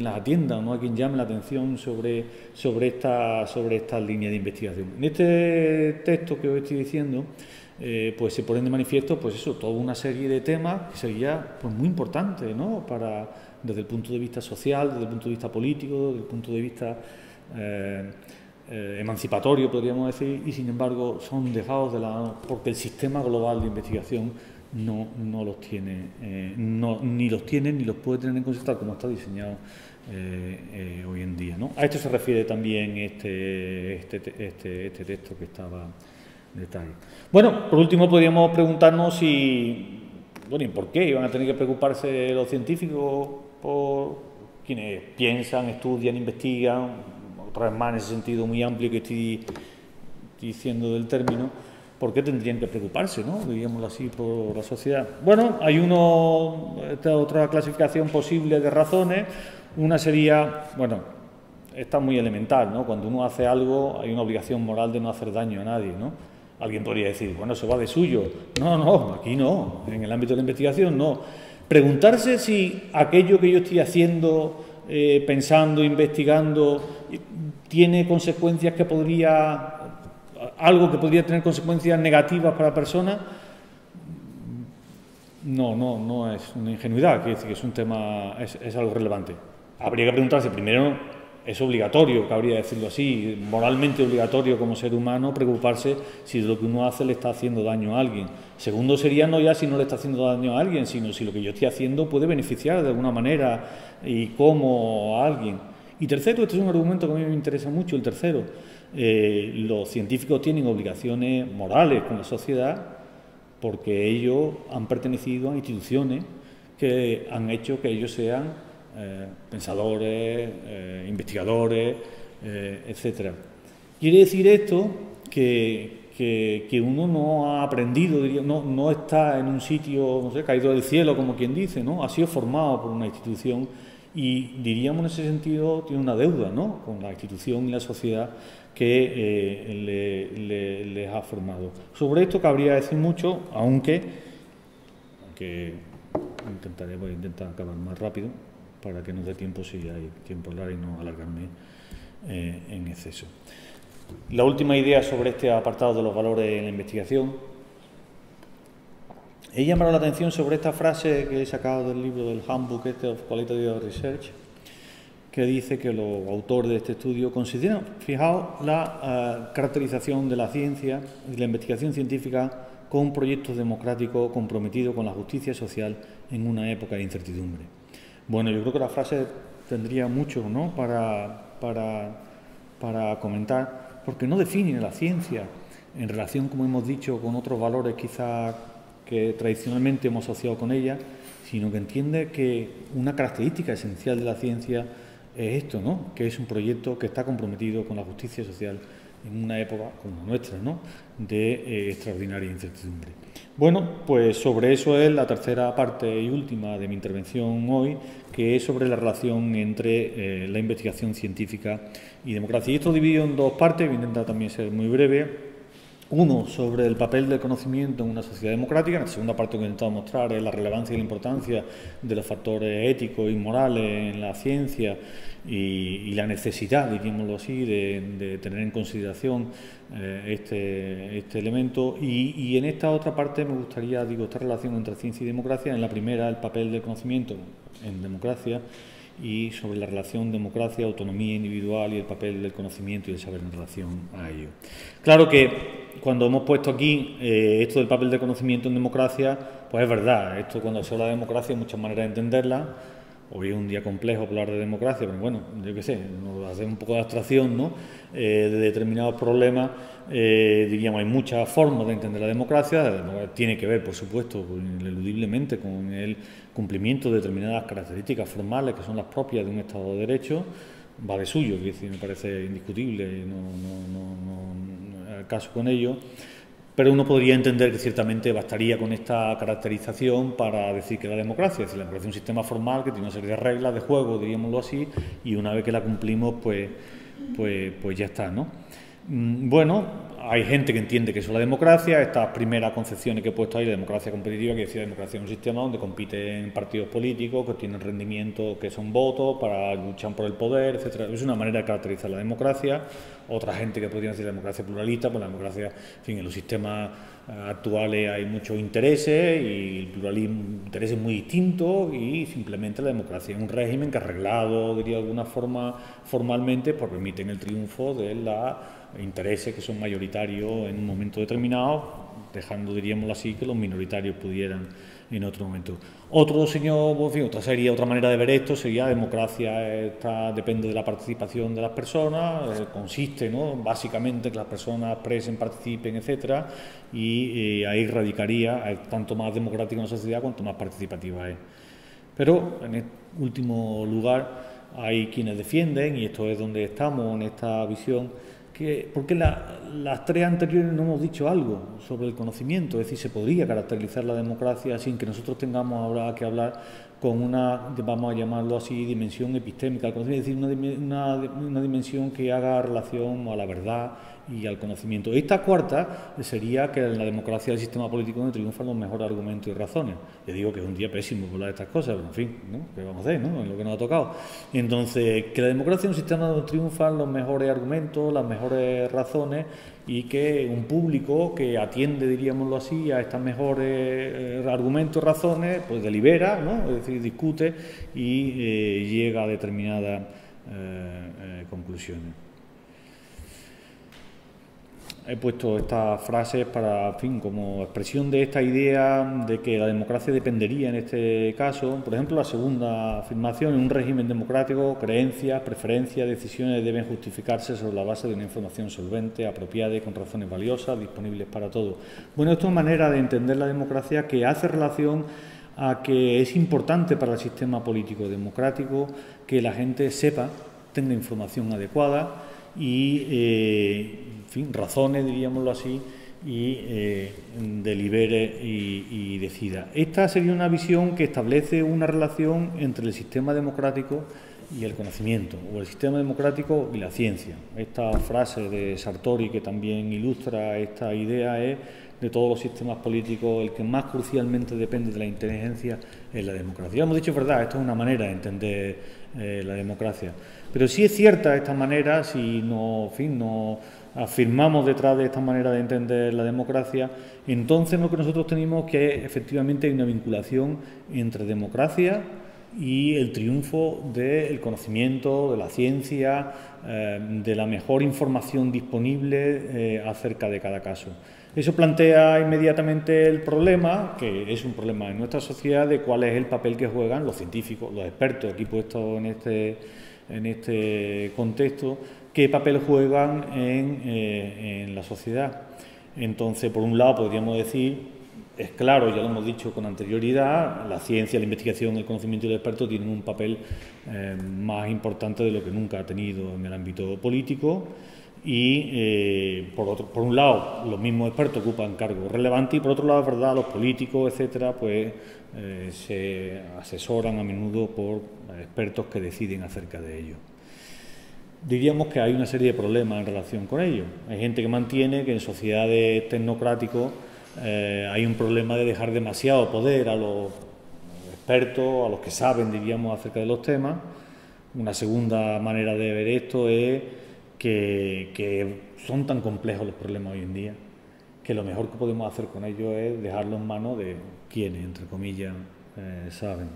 Speaker 2: las atienda, no hay quien llame la atención sobre esta línea de investigación. En este texto que os estoy diciendo, pues se ponen de manifiesto, pues eso, toda una serie de temas que sería pues muy importante, ¿no? Desde el punto de vista social, desde el punto de vista político, desde el punto de vista emancipatorio, podríamos decir, y sin embargo son dejados de lado porque el sistema global de investigación no los tiene, ni los tiene ni los puede tener en cuenta como está diseñado hoy en día, ¿no? A esto se refiere también este texto que estaba en detalle. Bueno, por último podríamos preguntarnos ¿y por qué iban a tener que preocuparse los científicos por quienes piensan, estudian, investigan, otra vez más en ese sentido muy amplio que estoy diciendo del término? ¿Por qué tendrían que preocuparse, ¿no? Diríamoslo así, por la sociedad? Bueno, hay otra clasificación posible de razones. Una sería, bueno, esta es muy elemental, ¿no? Cuando uno hace algo hay una obligación moral de no hacer daño a nadie, ¿no? Alguien podría decir, bueno, eso va de suyo. No, aquí no, en el ámbito de la investigación no. Preguntarse si aquello que yo estoy haciendo, pensando, investigando, tiene consecuencias que algo que podría tener consecuencias negativas para la persona, no es una ingenuidad, quiere decir que es un tema, es algo relevante. Habría que preguntarse, primero, es obligatorio, cabría decirlo así, moralmente obligatorio como ser humano, preocuparse si lo que uno hace le está haciendo daño a alguien. Segundo sería no ya si no le está haciendo daño a alguien, sino si lo que yo estoy haciendo puede beneficiar de alguna manera y cómo a alguien. Y tercero, este es un argumento que a mí me interesa mucho, el tercero, los científicos tienen obligaciones morales con la sociedad porque ellos han pertenecido a instituciones que han hecho que ellos sean pensadores, investigadores, etcétera. Quiere decir esto que uno no ha aprendido, no está en un sitio, no sé, caído del cielo, como quien dice, ¿no? Ha sido formado por una institución y diríamos en ese sentido tiene una deuda, ¿no?, con la institución y la sociedad que les ha formado. Sobre esto cabría decir mucho, aunque voy a intentar acabar más rápido para que nos dé tiempo, si hay tiempo, hablar y no alargarme en exceso. La última idea sobre este apartado de los valores en la investigación. He llamado la atención sobre esta frase que he sacado del libro del Handbook of Qualitative Research, que dice que los autores de este estudio consideran, fijaos, la caracterización de la ciencia y la investigación científica como un proyecto democrático comprometido con la justicia social en una época de incertidumbre. Bueno, yo creo que la frase tendría mucho, ¿no?, para comentar, porque no define la ciencia en relación, como hemos dicho, con otros valores quizás que tradicionalmente hemos asociado con ella, sino que entiende que una característica esencial de la ciencia es esto, ¿no?, que es un proyecto que está comprometido con la justicia social en una época como la nuestra, ¿no?, de extraordinaria incertidumbre. Bueno, pues sobre eso es la tercera parte y última de mi intervención hoy, que es sobre la relación entre la investigación científica y democracia. Y esto dividido en dos partes, voy a intentar también ser muy breve. Uno, sobre el papel del conocimiento en una sociedad democrática. En la segunda parte, lo que he intentado mostrar es la relevancia y la importancia de los factores éticos y morales en la ciencia y la necesidad, diríamoslo así, de tener en consideración este elemento. Y en esta otra parte me gustaría, esta relación entre ciencia y democracia. En la primera, el papel del conocimiento en democracia, y sobre la relación democracia, autonomía individual y el papel del conocimiento y del saber en relación a ello. Claro que cuando hemos puesto aquí esto del papel del conocimiento en democracia, pues es verdad, esto cuando se habla de democracia hay muchas maneras de entenderla. Hoy es un día complejo hablar de democracia, pero bueno, yo qué sé, nos hace un poco de abstracción, ¿no?, de determinados problemas. Diríamos, hay muchas formas de entender la democracia. Tiene que ver, por supuesto, ineludiblemente con el cumplimiento de determinadas características formales que son las propias de un Estado de Derecho. Va de suyo, que me parece indiscutible, no hay caso con ello. Pero uno podría entender que ciertamente bastaría con esta caracterización para decir que la democracia es un sistema formal que tiene una serie de reglas de juego, diríamoslo así, y una vez que la cumplimos, pues ya está, ¿no? Bueno, hay gente que entiende que eso es la democracia. Estas primeras concepciones que he puesto ahí, la democracia competitiva, que decía, la democracia es un sistema donde compiten partidos políticos que tienen rendimiento, que son votos para luchar por el poder, etcétera. Es una manera de caracterizar la democracia. Otra gente que podría decir la democracia pluralista, pues la democracia, en fin, en los sistemas actuales hay muchos intereses y el pluralismo, intereses muy distintos, y simplemente la democracia es un régimen que, arreglado, diría de alguna forma, formalmente, pues permiten el triunfo de los intereses que son mayoritarios en un momento determinado, dejando, diríamoslo así, que los minoritarios pudieran en otro momento. Otra manera de ver esto sería: democracia depende de la participación de las personas, consiste, ¿no?, básicamente que las personas expresen, participen, etcétera, y ahí radicaría tanto más democrática una sociedad cuanto más participativa es. Pero en el último lugar hay quienes defienden, y esto es donde estamos en esta visión, porque las tres anteriores no hemos dicho algo sobre el conocimiento. Es decir, se podría caracterizar la democracia sin que nosotros tengamos ahora que hablar con una, vamos a llamarlo así, dimensión epistémica, es decir, una dimensión que haga relación a la verdad y al conocimiento. Esta cuarta sería que en la democracia del sistema político donde triunfan los mejores argumentos y razones. Le digo que es un día pésimo por hablar de estas cosas, pero en fin, ¿no?, ¿qué vamos a hacer, ¿no?, en lo que nos ha tocado? Entonces, que la democracia es un sistema donde triunfan los mejores argumentos, las mejores razones, y que un público que atiende, diríamoslo así, a estos mejores argumentos, razones, pues delibera, ¿no?, es decir, discute y llega a determinadas conclusiones. He puesto estas frases para, en fin, como expresión de esta idea de que la democracia dependería en este caso. Por ejemplo, la segunda afirmación: en un régimen democrático, creencias, preferencias, decisiones deben justificarse sobre la base de una información solvente, apropiada y con razones valiosas, disponibles para todos. Bueno, esto es una manera de entender la democracia que hace relación a que es importante para el sistema político democrático que la gente sepa, tenga información adecuada y en fin, razones, diríamoslo así, y delibere y decida. Esta sería una visión que establece una relación entre el sistema democrático y el conocimiento, o el sistema democrático y la ciencia. Esta frase de Sartori, que también ilustra esta idea, es: de todos los sistemas políticos, el que más crucialmente depende de la inteligencia es la democracia. Ya hemos dicho, es verdad, esto es una manera de entender la democracia. Pero sí es cierta esta manera, si no, en fin, nos afirmamos detrás de esta manera de entender la democracia, entonces lo que nosotros tenemos que efectivamente hay una vinculación entre democracia y el triunfo del conocimiento, de la ciencia, de la mejor información disponible acerca de cada caso. Eso plantea inmediatamente el problema, que es un problema en nuestra sociedad, de cuál es el papel que juegan los científicos, los expertos aquí puestos en este contexto, qué papel juegan en la sociedad. Entonces, por un lado, podríamos decir, es claro, ya lo hemos dicho con anterioridad, la ciencia, la investigación, el conocimiento y los expertos tienen un papel más importante de lo que nunca ha tenido en el ámbito político. Y por un lado los mismos expertos ocupan cargos relevantes y por otro lado es verdad los políticos, etcétera, pues se asesoran a menudo por expertos que deciden acerca de ello. Diríamos que hay una serie de problemas en relación con ello. Hay gente que mantiene que en sociedades tecnocráticas hay un problema de dejar demasiado poder a los expertos, a los que saben, diríamos, acerca de los temas. Una segunda manera de ver esto es que son tan complejos los problemas hoy en día que lo mejor que podemos hacer con ellos es dejarlo en manos de quienes, entre comillas, saben.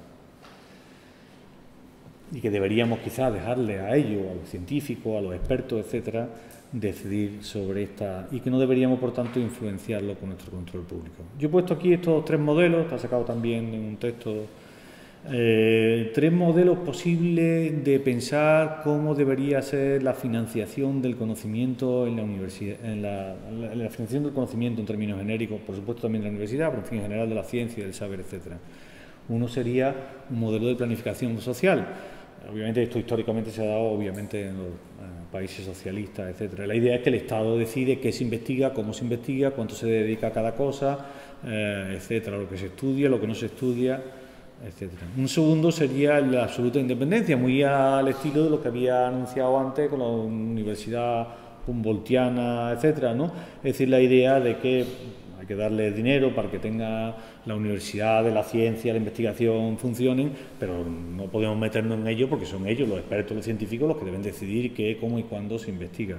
Speaker 2: Y que deberíamos quizás dejarle a ellos, a los científicos, a los expertos, etcétera, decidir sobre esta, y que no deberíamos, por tanto, influenciarlo con nuestro control público. Yo he puesto aquí estos tres modelos, está sacado también en un texto. Tres modelos posibles de pensar cómo debería ser la financiación del conocimiento en la universidad, la financiación del conocimiento en términos genéricos, por supuesto también de la universidad, pero en fin, en general de la ciencia, del saber, etcétera. Uno sería un modelo de planificación social. Obviamente esto históricamente se ha dado obviamente en los países socialistas, etcétera. La idea es que el Estado decide qué se investiga, cómo se investiga, cuánto se dedica a cada cosa, etcétera, lo que se estudia, lo que no se estudia, etcétera. Un segundo sería la absoluta independencia, muy al estilo de lo que había anunciado antes con la Universidad Humboldtiana, etcétera, ¿no? Es decir, la idea de que hay que darle dinero para que tenga la universidad de la ciencia, la investigación funcionen, pero no podemos meternos en ello porque son ellos, los expertos, los científicos, los que deben decidir qué, cómo y cuándo se investiga.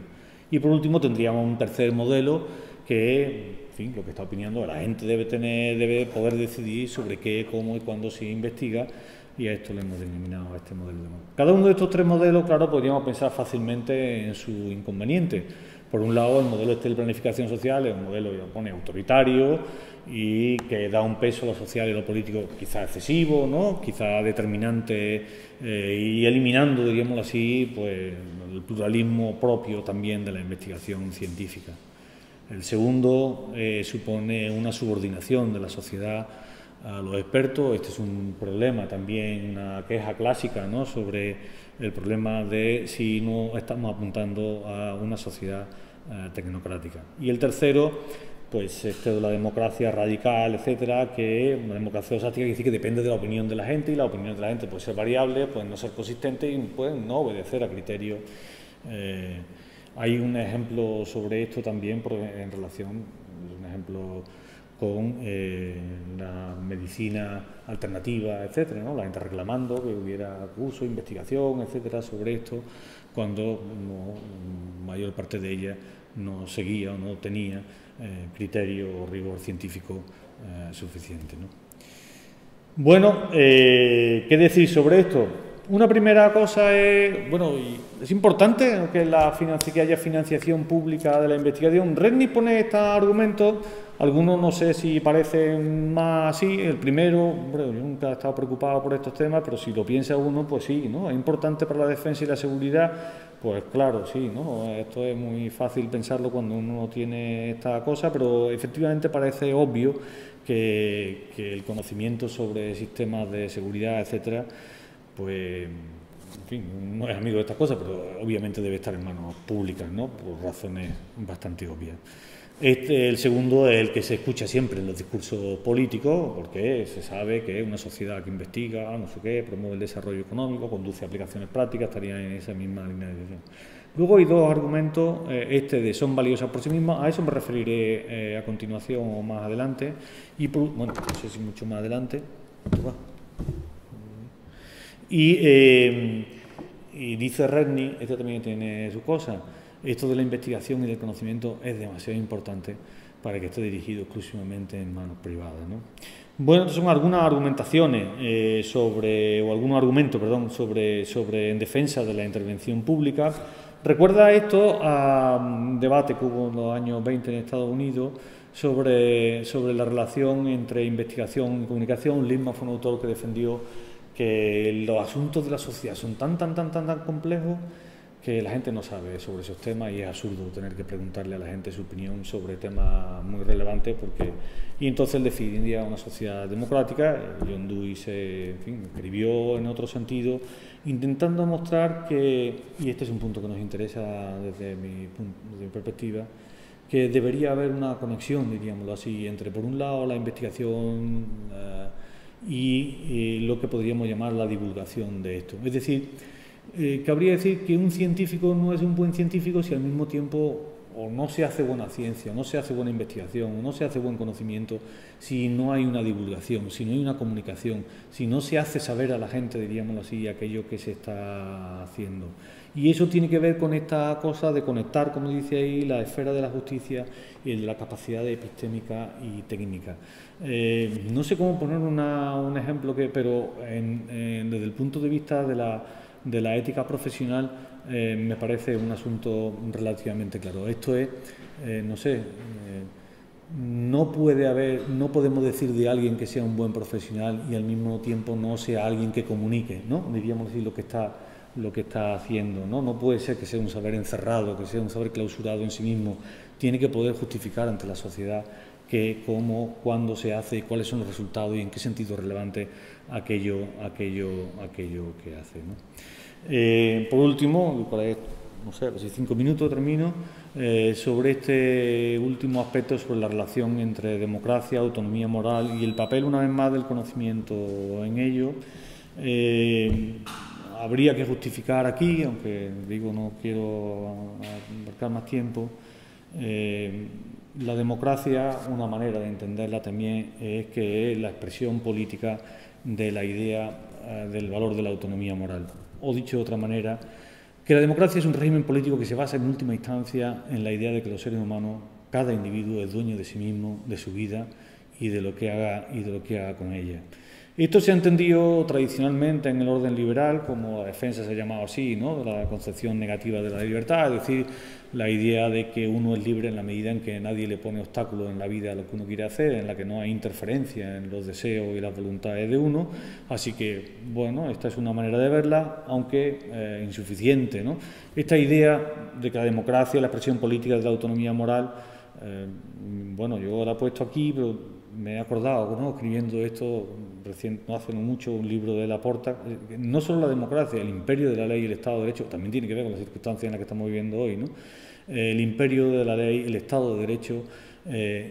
Speaker 2: Y por último tendríamos un tercer modelo que, en fin, lo que está opinando, la gente debe poder decidir sobre qué, cómo y cuándo se investiga, y a esto le hemos denominado a este modelo de modelo. Cada uno de estos tres modelos, claro, podríamos pensar fácilmente en su inconveniente. Por un lado, el modelo de planificación social es un modelo que pone autoritario y que da un peso a lo social y a lo político quizá excesivo, ¿no? Quizá determinante, y eliminando, diríamoslo así, pues, el pluralismo propio también de la investigación científica. El segundo supone una subordinación de la sociedad a los expertos. Este es un problema también, una queja clásica, ¿no?, sobre el problema de si no estamos apuntando a una sociedad tecnocrática. Y el tercero, pues este de la democracia radical, etcétera, que una democracia osástica quiere decir que depende de la opinión de la gente, y la opinión de la gente puede ser variable, puede no ser consistente y puede no obedecer a criterios. Hay un ejemplo sobre esto también en relación, un ejemplo con la medicina alternativa, etcétera, ¿no? La gente reclamando que hubiera curso, investigación, etcétera, sobre esto, cuando la mayor parte de ella no seguía o no tenía criterio o rigor científico suficiente, ¿no? Bueno, ¿qué decir sobre esto? Una primera cosa es, bueno, es importante que haya financiación pública de la investigación. Rednich pone estos argumentos, algunos no sé si parecen más así. El primero, hombre, yo nunca he estado preocupado por estos temas, pero si lo piensa uno, pues sí, ¿no? Es importante para la defensa y la seguridad, pues claro, sí, ¿no? Esto es muy fácil pensarlo cuando uno no tiene esta cosa, pero efectivamente parece obvio que el conocimiento sobre sistemas de seguridad, etcétera, pues, en fin, no es amigo de estas cosas, pero obviamente debe estar en manos públicas, ¿no?, por razones bastante obvias. El segundo es el que se escucha siempre en los discursos políticos, porque se sabe que es una sociedad que investiga, no sé qué, promueve el desarrollo económico, conduce a aplicaciones prácticas, estaría en esa misma línea de dirección. Luego hay dos argumentos, de son valiosas por sí mismas, a eso me referiré a continuación o más adelante, y bueno, no sé si mucho más adelante. Y dice Redney, esto también tiene su cosa, esto de la investigación y del conocimiento es demasiado importante para que esté dirigido exclusivamente en manos privadas, ¿no? Bueno, son algunas argumentaciones o algunos argumentos, perdón, sobre en defensa de la intervención pública. Recuerda esto a un debate que hubo en los años 20 en Estados Unidos sobre la relación entre investigación y comunicación. Lippmann fue un autor que defendió que los asuntos de la sociedad son tan complejos que la gente no sabe sobre esos temas y es absurdo tener que preguntarle a la gente su opinión sobre temas muy relevantes y entonces él defendía una sociedad democrática. John Dewey escribió en otro sentido intentando mostrar que, y este es un punto que nos interesa desde mi perspectiva, que debería haber una conexión, diríamoslo así, entre por un lado la investigación y lo que podríamos llamar la divulgación de esto. Es decir, cabría decir que un científico no es un buen científico si al mismo tiempo o no se hace buena ciencia, no se hace buena investigación, o no se hace buen conocimiento si no hay una divulgación, si no hay una comunicación, si no se hace saber a la gente, diríamoslo así, aquello que se está haciendo. Y eso tiene que ver con esta cosa de conectar, como dice ahí, la esfera de la justicia y de la capacidad epistémica y técnica. No sé cómo poner un ejemplo, pero desde el punto de vista de la ética profesional me parece un asunto relativamente claro. Esto es, no podemos decir de alguien que sea un buen profesional y al mismo tiempo no sea alguien que comunique, ¿no? Diríamos decir lo que está haciendo, ¿no? No puede ser que sea un saber encerrado, que sea un saber clausurado en sí mismo. Tiene que poder justificar ante la sociedad cómo, cuándo se hace, cuáles son los resultados y en qué sentido es relevante aquello que hace, ¿no? Por último, no sé, si 5 minutos termino, sobre este último aspecto, sobre la relación entre democracia, autonomía moral y el papel, una vez más, del conocimiento en ello. Habría que justificar aquí, aunque digo no quiero abarcar más tiempo, la democracia, una manera de entenderla también es que es la expresión política de la idea del valor de la autonomía moral. O dicho de otra manera, que la democracia es un régimen político que se basa en última instancia en la idea de que los seres humanos, cada individuo es dueño de sí mismo, de su vida y de lo que haga con ella. Esto se ha entendido tradicionalmente en el orden liberal, como la defensa se ha llamado así, ¿no?, de la concepción negativa de la libertad, es decir, la idea de que uno es libre en la medida en que nadie le pone obstáculos en la vida a lo que uno quiere hacer, en la que no hay interferencia en los deseos y las voluntades de uno. Así que, bueno, esta es una manera de verla, aunque insuficiente, ¿no? Esta idea de que la democracia, la expresión política de la autonomía moral, bueno, yo la he puesto aquí, pero me he acordado, ¿no?, escribiendo esto no hace mucho, un libro de Laporta. No solo la democracia, el imperio de la ley y el Estado de Derecho también tiene que ver con las circunstancias en las que estamos viviendo hoy, ¿no? El imperio de la ley, el Estado de Derecho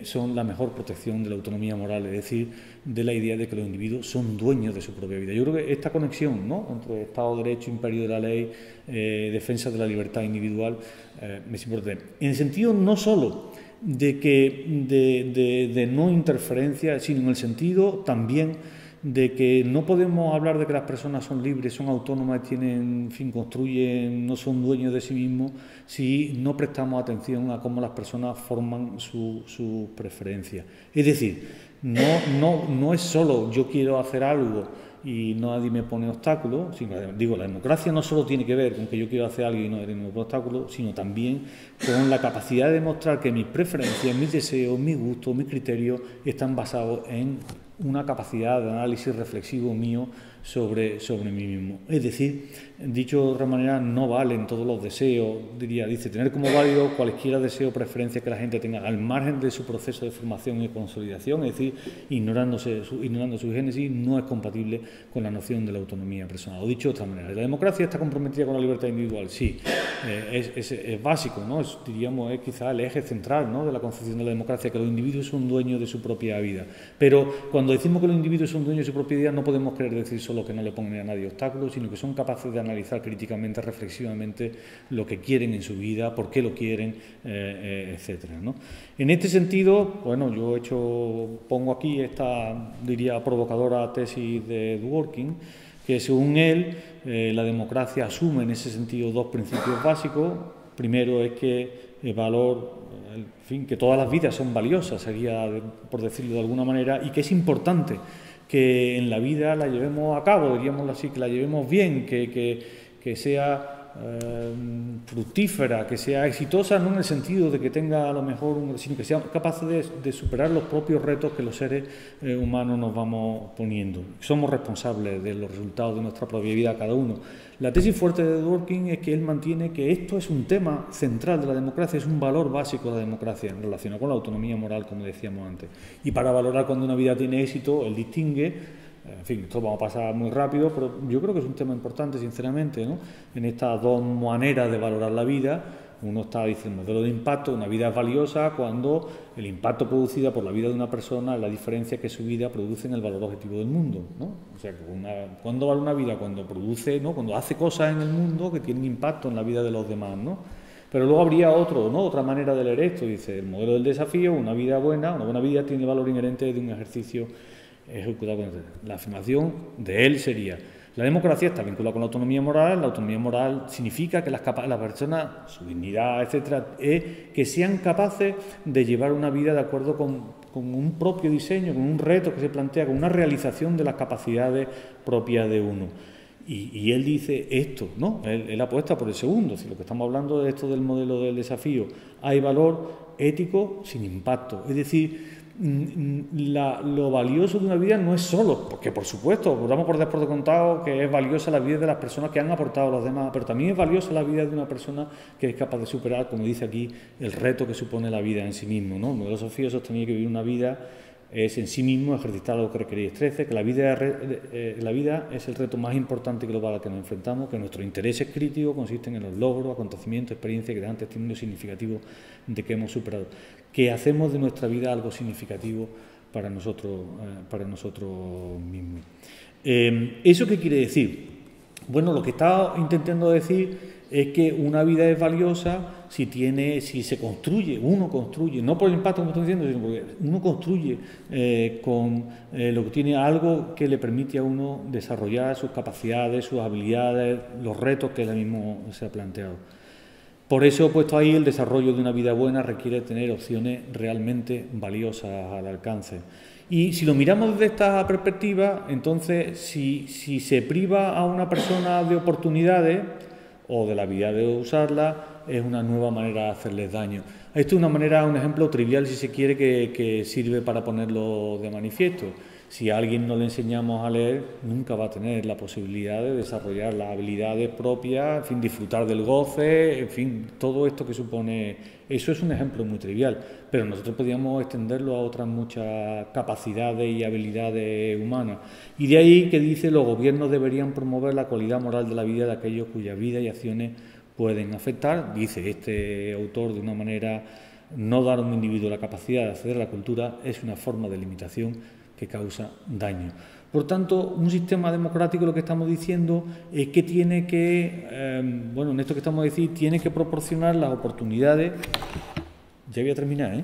Speaker 2: son la mejor protección de la autonomía moral, es decir, de la idea de que los individuos son dueños de su propia vida. Yo creo que esta conexión, ¿no?, entre Estado de Derecho, imperio de la ley, defensa de la libertad individual, es importante. En el sentido no solo de no interferencia, sino en el sentido también de que no podemos hablar de que las personas son libres, son autónomas, construyen, no son dueños de sí mismos, si no prestamos atención a cómo las personas forman su preferencia. Es decir, no es solo yo quiero hacer algo y nadie me pone obstáculos, sino, digo, la democracia no solo tiene que ver con que yo quiero hacer algo y no me pone obstáculos, sino también con la capacidad de demostrar que mis preferencias, mis deseos, mis gustos, mis criterios están basados en una capacidad de análisis reflexivo mío sobre mí mismo. Es decir, dicho de otra manera, no valen todos los deseos, dice, tener como válido cualquiera deseo o preferencia que la gente tenga al margen de su proceso de formación y consolidación, es decir, ignorando su génesis, no es compatible con la noción de la autonomía personal. O dicho de otra manera, ¿la democracia está comprometida con la libertad individual? Sí, es básico, ¿no? Diríamos, es quizá el eje central, ¿no?, de la concepción de la democracia, que los individuos son dueños de su propia vida. Pero cuando decimos que los individuos son dueños de su propia vida, no podemos querer decir solo que no le pongan a nadie obstáculos, sino que son capaces de analizar críticamente, reflexivamente lo que quieren en su vida, por qué lo quieren, etcétera, ¿no? En este sentido, bueno, yo pongo aquí esta, diría, provocadora tesis de Dworkin, que según él, la democracia asume en ese sentido dos principios básicos. Primero es que el valor, en fin, que todas las vidas son valiosas, sería, por decirlo de alguna manera, y que es importante que en la vida la llevemos a cabo, diríamos así, que la llevemos bien, que sea fructífera, que sea exitosa, no en el sentido de que tenga a lo mejor, sino que sea capaz de superar los propios retos que los seres humanos nos vamos poniendo. Somos responsables de los resultados de nuestra propia vida cada uno. La tesis fuerte de Dworkin es que él mantiene que esto es un tema central de la democracia, es un valor básico de la democracia relacionado con la autonomía moral, como decíamos antes. Y para valorar cuando una vida tiene éxito, él distingue. En fin, esto vamos a pasar muy rápido, pero yo creo que es un tema importante, sinceramente, ¿no? En estas dos maneras de valorar la vida, uno está diciendo, modelo de impacto, una vida es valiosa cuando el impacto producido por la vida de una persona es la diferencia que su vida produce en el valor objetivo del mundo, ¿no? O sea, ¿cuándo vale una vida? Cuando produce, ¿no?, cuando hace cosas en el mundo que tienen impacto en la vida de los demás, ¿no? Pero luego habría otra manera de leer esto, dice, el modelo del desafío, una buena vida tiene valor inherente de un ejercicio ejecutado con la afirmación de él sería: la democracia está vinculada con la autonomía moral significa que las personas, su dignidad, etcétera, es que sean capaces de llevar una vida de acuerdo con un propio diseño, con un reto que se plantea, con una realización de las capacidades propias de uno. Y él dice esto, ¿no? Él apuesta por el segundo. Si lo que estamos hablando de esto del modelo del desafío, hay valor ético sin impacto, es decir, lo valioso de una vida no es solo, porque por supuesto, damos por descontado que es valiosa la vida de las personas que han aportado a los demás, pero también es valiosa la vida de una persona que es capaz de superar, como dice aquí, el reto que supone la vida en sí mismo, ¿no? El modelo Sofía sostenía que vivir una vida es en sí mismo ejercitar lo que requiere estrés, que la vida es el reto más importante global al que nos enfrentamos, que nuestros intereses críticos consisten en los logros, acontecimientos, experiencias que dan testimonio significativo de que hemos superado, que hacemos de nuestra vida algo significativo para nosotros mismos. ¿Eso qué quiere decir? Bueno, lo que está intentando decir es que una vida es valiosa si se construye, uno construye, no por el impacto como estoy diciendo, sino porque uno construye con lo que tiene algo que le permite a uno desarrollar sus capacidades, sus habilidades, los retos que él mismo se ha planteado. Por eso he puesto ahí el desarrollo de una vida buena requiere tener opciones realmente valiosas al alcance. Y si lo miramos desde esta perspectiva, entonces si se priva a una persona de oportunidades o de la habilidad de usarla, es una nueva manera de hacerles daño. Esto es un ejemplo trivial, si se quiere, que sirve para ponerlo de manifiesto. Si a alguien no le enseñamos a leer, nunca va a tener la posibilidad de desarrollar las habilidades propias, en fin, disfrutar del goce, en fin, todo esto que supone. Eso es un ejemplo muy trivial, pero nosotros podríamos extenderlo a otras muchas capacidades y habilidades humanas. Y de ahí que dice, los gobiernos deberían promover la cualidad moral de la vida de aquellos cuya vida y acciones pueden afectar. Dice este autor de una manera, no dar a un individuo la capacidad de acceder a la cultura es una forma de limitación que causa daño. Por tanto, un sistema democrático, lo que estamos diciendo es que tiene que, en esto que estamos diciendo, tiene que proporcionar las oportunidades. Ya voy a terminar,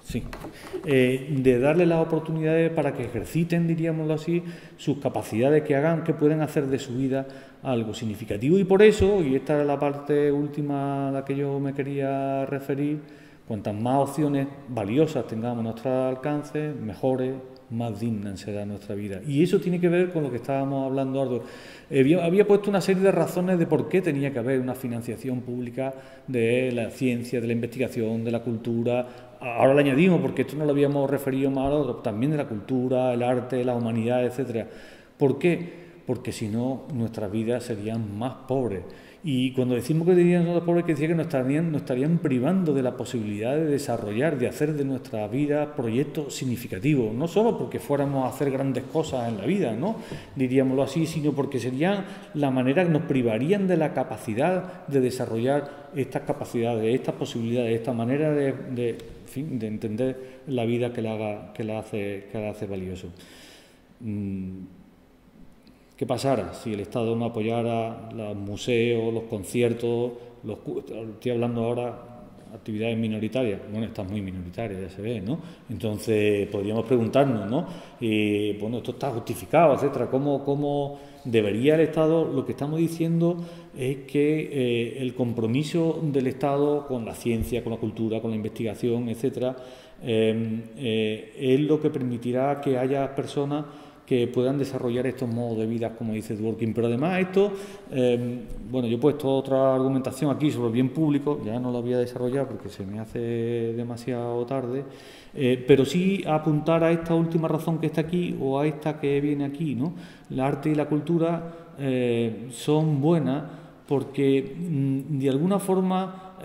Speaker 2: Sí. De darle las oportunidades para que ejerciten, diríamoslo así, sus capacidades, que pueden hacer de su vida algo significativo. Y por eso, y esta es la parte última a la que yo me quería referir, Cuantas más opciones valiosas tengamos a nuestro alcance, mejores, más digna será nuestra vida. Y eso tiene que ver con lo que estábamos hablando, Ardo. Había puesto una serie de razones de por qué tenía que haber una financiación pública de la ciencia, de la investigación, de la cultura. Ahora le añadimos, porque esto no lo habíamos referido más a otro, también de la cultura, el arte, la humanidad, etcétera. ¿Por qué? Porque si no, nuestras vidas serían más pobres. Y cuando decimos que serían más pobres, que decía que nos estarían privando de la posibilidad de desarrollar, de hacer de nuestra vida proyectos significativos. No solo porque fuéramos a hacer grandes cosas en la vida, ¿no? Diríamoslo así, sino porque serían la manera que nos privarían de la capacidad de desarrollar estas capacidades, estas posibilidades, esta manera de entender la vida que la hace valioso. ¿Qué pasara si el Estado no apoyara los museos, los conciertos, estoy hablando ahora actividades minoritarias? Bueno, están muy minoritarias, ya se ve, ¿no? Entonces podríamos preguntarnos, ¿no? Bueno, esto está justificado, etcétera. ¿Cómo debería el Estado? Lo que estamos diciendo es que el compromiso del Estado con la ciencia, con la cultura, con la investigación, etcétera, es lo que permitirá que haya personas que puedan desarrollar estos modos de vida, como dice Dworkin. Pero además esto, bueno, yo he puesto otra argumentación aquí sobre el bien público, ya no la voy a desarrollar porque se me hace demasiado tarde, pero sí apuntar a esta última razón que está aquí o a esta que viene aquí, ¿no? El arte y la cultura son buenas porque de alguna forma,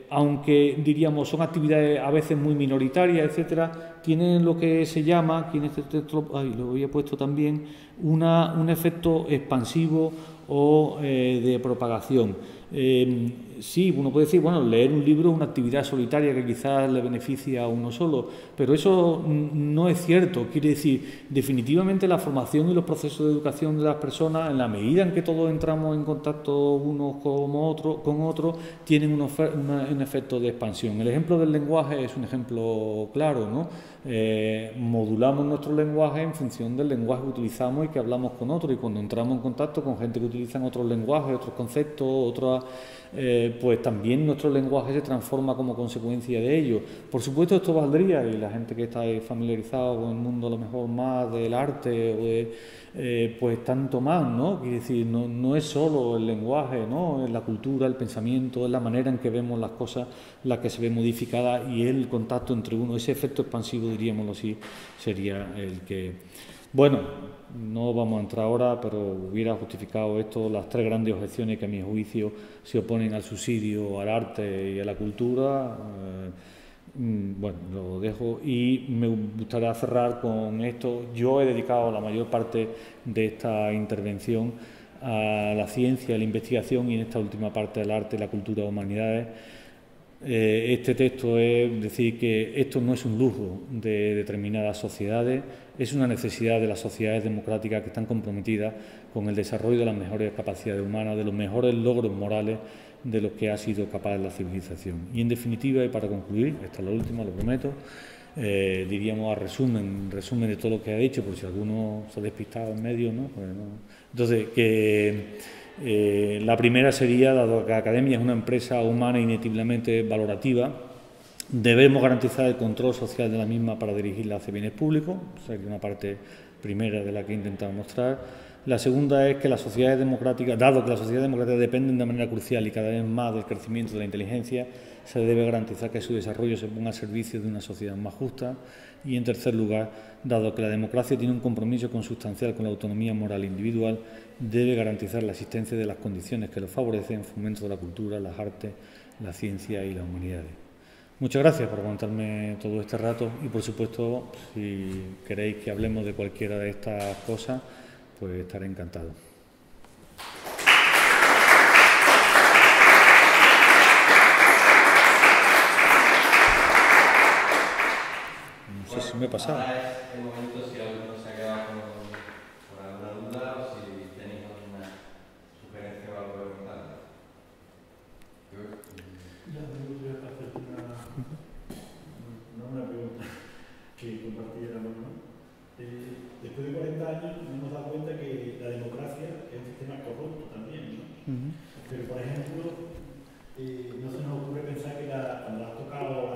Speaker 2: aunque diríamos son actividades a veces muy minoritarias, etcétera, tienen lo que se llama, aquí en este texto lo había puesto también, un efecto expansivo o de propagación. Sí, uno puede decir, bueno, leer un libro es una actividad solitaria que quizás le beneficia a uno solo, pero eso no es cierto. Quiere decir, definitivamente la formación y los procesos de educación de las personas, en la medida en que todos entramos en contacto unos con otros, tienen un efecto de expansión. El ejemplo del lenguaje es un ejemplo claro, ¿no? Modulamos nuestro lenguaje en función del lenguaje que utilizamos y que hablamos con otros, y cuando entramos en contacto con gente que utiliza otros lenguajes, otros conceptos, pues también nuestro lenguaje se transforma como consecuencia de ello. Por supuesto esto valdría, y la gente que está familiarizada con el mundo a lo mejor más del arte o de, pues tanto más, ¿no? Quiere decir, no es solo el lenguaje, ¿no? Es la cultura, el pensamiento, es la manera en que vemos las cosas la que se ve modificada, y el contacto entre uno, ese efecto expansivo, diríamoslo así, sería el que... Bueno, no vamos a entrar ahora, pero hubiera justificado esto las tres grandes objeciones que a mi juicio se oponen al subsidio, al arte y a la cultura. Bueno, lo dejo y me gustaría cerrar con esto. Yo he dedicado la mayor parte de esta intervención a la ciencia, a la investigación, y en esta última parte al arte, la cultura y humanidades. Este texto es decir que esto no es un lujo de determinadas sociedades, es una necesidad de las sociedades democráticas que están comprometidas con el desarrollo de las mejores capacidades humanas, de los mejores logros morales de los que ha sido capaz la civilización. Y en definitiva, y para concluir, esta es la última, lo prometo, diríamos a resumen de todo lo que ha dicho, por si alguno se ha despistado en medio, ¿no? Pues no. Entonces, que la primera sería, dado que la academia es una empresa humana inevitablemente valorativa, debemos garantizar el control social de la misma para dirigirla hacia bienes públicos. O sea, que una parte primera de la que he intentado mostrar. La segunda es que las sociedades democráticas, dado que las sociedades democráticas dependen de manera crucial y cada vez más del crecimiento de la inteligencia, se debe garantizar que su desarrollo se ponga al servicio de una sociedad más justa. Y en tercer lugar, dado que la democracia tiene un compromiso consustancial con la autonomía moral individual, debe garantizar la existencia de las condiciones que lo favorecen en fomento de la cultura, las artes, la ciencia y las humanidades. Muchas gracias por aguantarme todo este rato y, por supuesto, si queréis que hablemos de cualquiera de estas cosas, pues estaré encantado. No sé si me he pasado.
Speaker 1: El momento, si alguno se ha quedado con alguna duda o si tenéis alguna sugerencia o algo que preguntar.
Speaker 3: Ya, me gustaría hacer una pregunta que compartiéramos, ¿no? Después de 40 años nos hemos dado cuenta que la democracia es un sistema corrupto también, ¿no? Pero, por ejemplo, no se nos ocurre pensar que cuando has tocado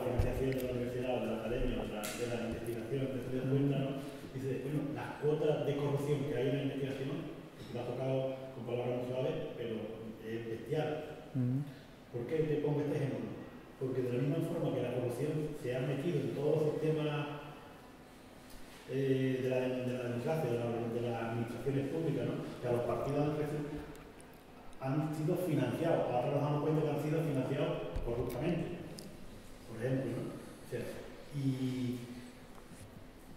Speaker 3: administraciones públicas, ¿no? Que a los partidos han sido financiados, ahora nos damos cuenta que han sido financiados corruptamente, por ejemplo, ¿no? O sea, y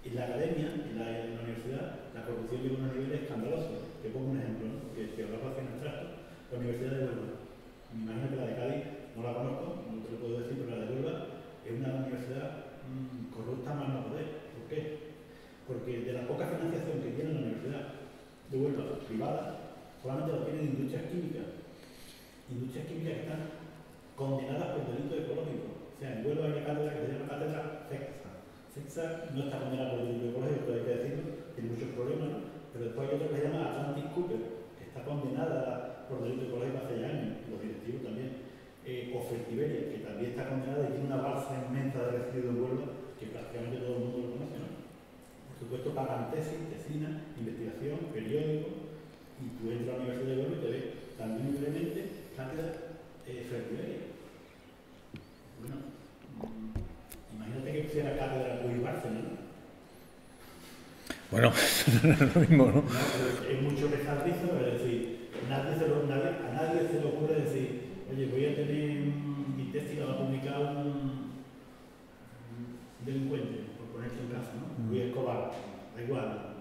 Speaker 3: en la academia, en la universidad, la corrupción llega a unos niveles escandalosos. Te pongo un ejemplo, ¿no? Que hablaba hace un extracto. La Universidad de Huelva, me imagino que la de Cádiz no la conozco, no te lo puedo decir, pero la de Huelva es una universidad corrupta más no poder. ¿Por qué? Porque de la poca financiación que tiene la Universidad de Huelva privada, solamente lo tienen industrias químicas que están condenadas por delito ecológico. O sea, en Huelva hay una cátedra que se llama cátedra CEXA no está condenada por delito ecológico, hay que decirlo, tiene muchos problemas, ¿no? Pero después hay otra que se llama Atlantic Cooper, que está condenada por delito ecológico hace ya años, los directivos también. O Fertiberia, que también está condenada y tiene una balsa inmensa de residuos en Huelva, que prácticamente todo el mundo lo conoce, ¿no? Por supuesto, pagan tesis, tesina, investigación, periódico, y tú entras a la Universidad de Huelva y te ves también libremente cátedra Fertiberia. Bueno, imagínate que pusiera cátedra Luis Bárcena, ¿no?
Speaker 2: Bueno, lo mismo, ¿no?
Speaker 3: Es mucho que estar listo, es decir, a nadie se le ocurre decir, oye, voy a tener mi tesis, la va a publicar un delincuente, por ponerte un caso, ¿no? Luis Escobar, da igual